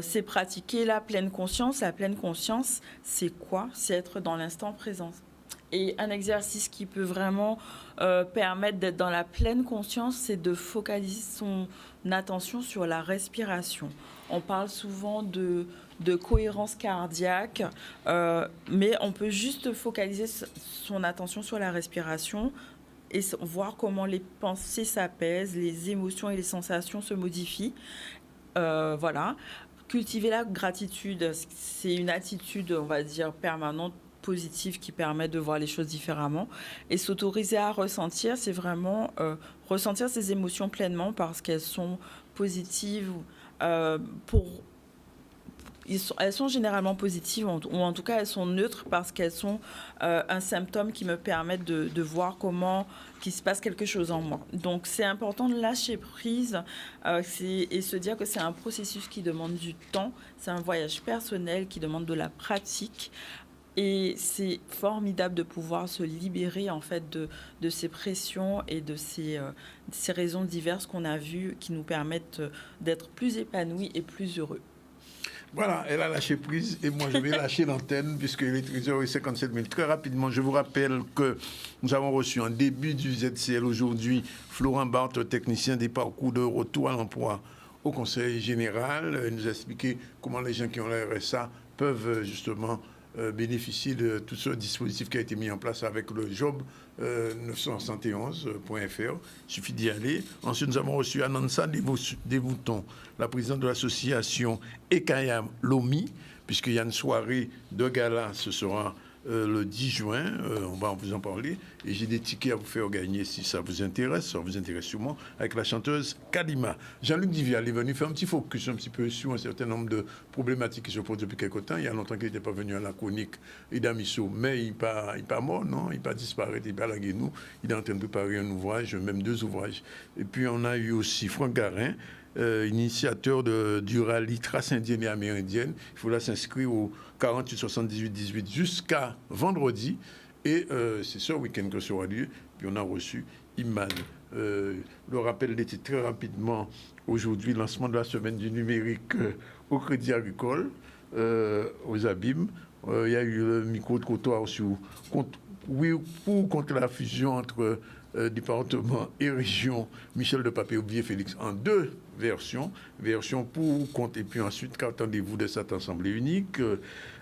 C'est pratiquer la pleine conscience. La pleine conscience, c'est quoi ? C'est être dans l'instant présent. Et un exercice qui peut vraiment permettre d'être dans la pleine conscience, c'est de focaliser son attention sur la respiration. On parle souvent de cohérence cardiaque, mais on peut juste focaliser son attention sur la respiration et voir comment les pensées s'apaisent, les émotions et les sensations se modifient. Voilà. Cultiver la gratitude, c'est une attitude, on va dire, permanente, positive, qui permet de voir les choses différemment. Et s'autoriser à ressentir, c'est vraiment ressentir ses émotions pleinement parce qu'elles sont positives. Elles sont généralement positives, ou en tout cas elles sont neutres parce qu'elles sont un symptôme qui me permet de voir comment qu'il se passe quelque chose en moi. Donc c'est important de lâcher prise et se dire que c'est un processus qui demande du temps, c'est un voyage personnel qui demande de la pratique. Et c'est formidable de pouvoir se libérer en fait de ces pressions et de ces raisons diverses qu'on a vues qui nous permettent d'être plus épanouis et plus heureux. Voilà, elle a lâché prise et moi je vais lâcher l'antenne puisqu'il est 13h57. Très rapidement, je vous rappelle que nous avons reçu en début du ZCL aujourd'hui Florent Barthes, technicien des parcours de retour à l'emploi au Conseil général. Il nous a expliqué comment les gens qui ont la RSA peuvent justement bénéficier de tout ce dispositif qui a été mis en place avec le job 971.fr. Il suffit d'y aller. Ensuite, nous avons reçu Anansa Devouton, la présidente de l'association Ekaya Lomi, puisqu'il y a une soirée de gala, ce sera le 10 juin, on va vous en parler, et j'ai des tickets à vous faire gagner si ça vous intéresse sûrement, avec la chanteuse Kalima. Jean-Luc Divial est venu faire un petit focus un petit peu sur un certain nombre de problématiques qui se posent depuis quelque temps. Il y a longtemps qu'il n'était pas venu à la chronique Idamiso, mais il n'est pas mort, non, il n'est pas disparu, il n'est pas lagué nous. Il est en train de préparer un ouvrage, même 2 ouvrages. Et puis on a eu aussi Franck Garin, initiateur du rallye Trace indienne et amérindienne. Il faudra s'inscrire au 48 78 18 jusqu'à vendredi. Et c'est ce week-end que ça aura lieu. Puis on a reçu Iman. Le rappel était très rapidement aujourd'hui, lancement de la semaine du numérique au Crédit Agricole, aux Abîmes. Il y a eu le micro-trottoir contre la fusion entre département et région. Michel de Papier-Oublié Félix en 2 version pour ou contre, et puis ensuite qu'attendez-vous de cette assemblée unique.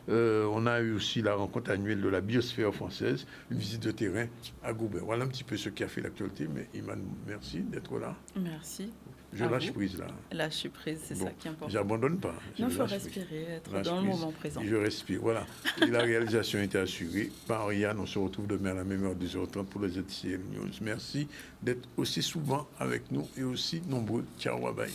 On a eu aussi la rencontre annuelle de la biosphère française, une visite de terrain à Goubert. Voilà un petit peu ce qui a fait l'actualité, mais Iman, merci d'être là. Merci. Je lâche prise là. Lâche prise, c'est ça qui est important. J'abandonne pas. Il faut respirer, être dans le moment présent. Je respire, voilà. Et la réalisation était assurée par Yann. On se retrouve demain à la même heure, 2h30 pour les ZCL News. Merci d'être aussi souvent avec nous et aussi nombreux. Ciao, bye bye.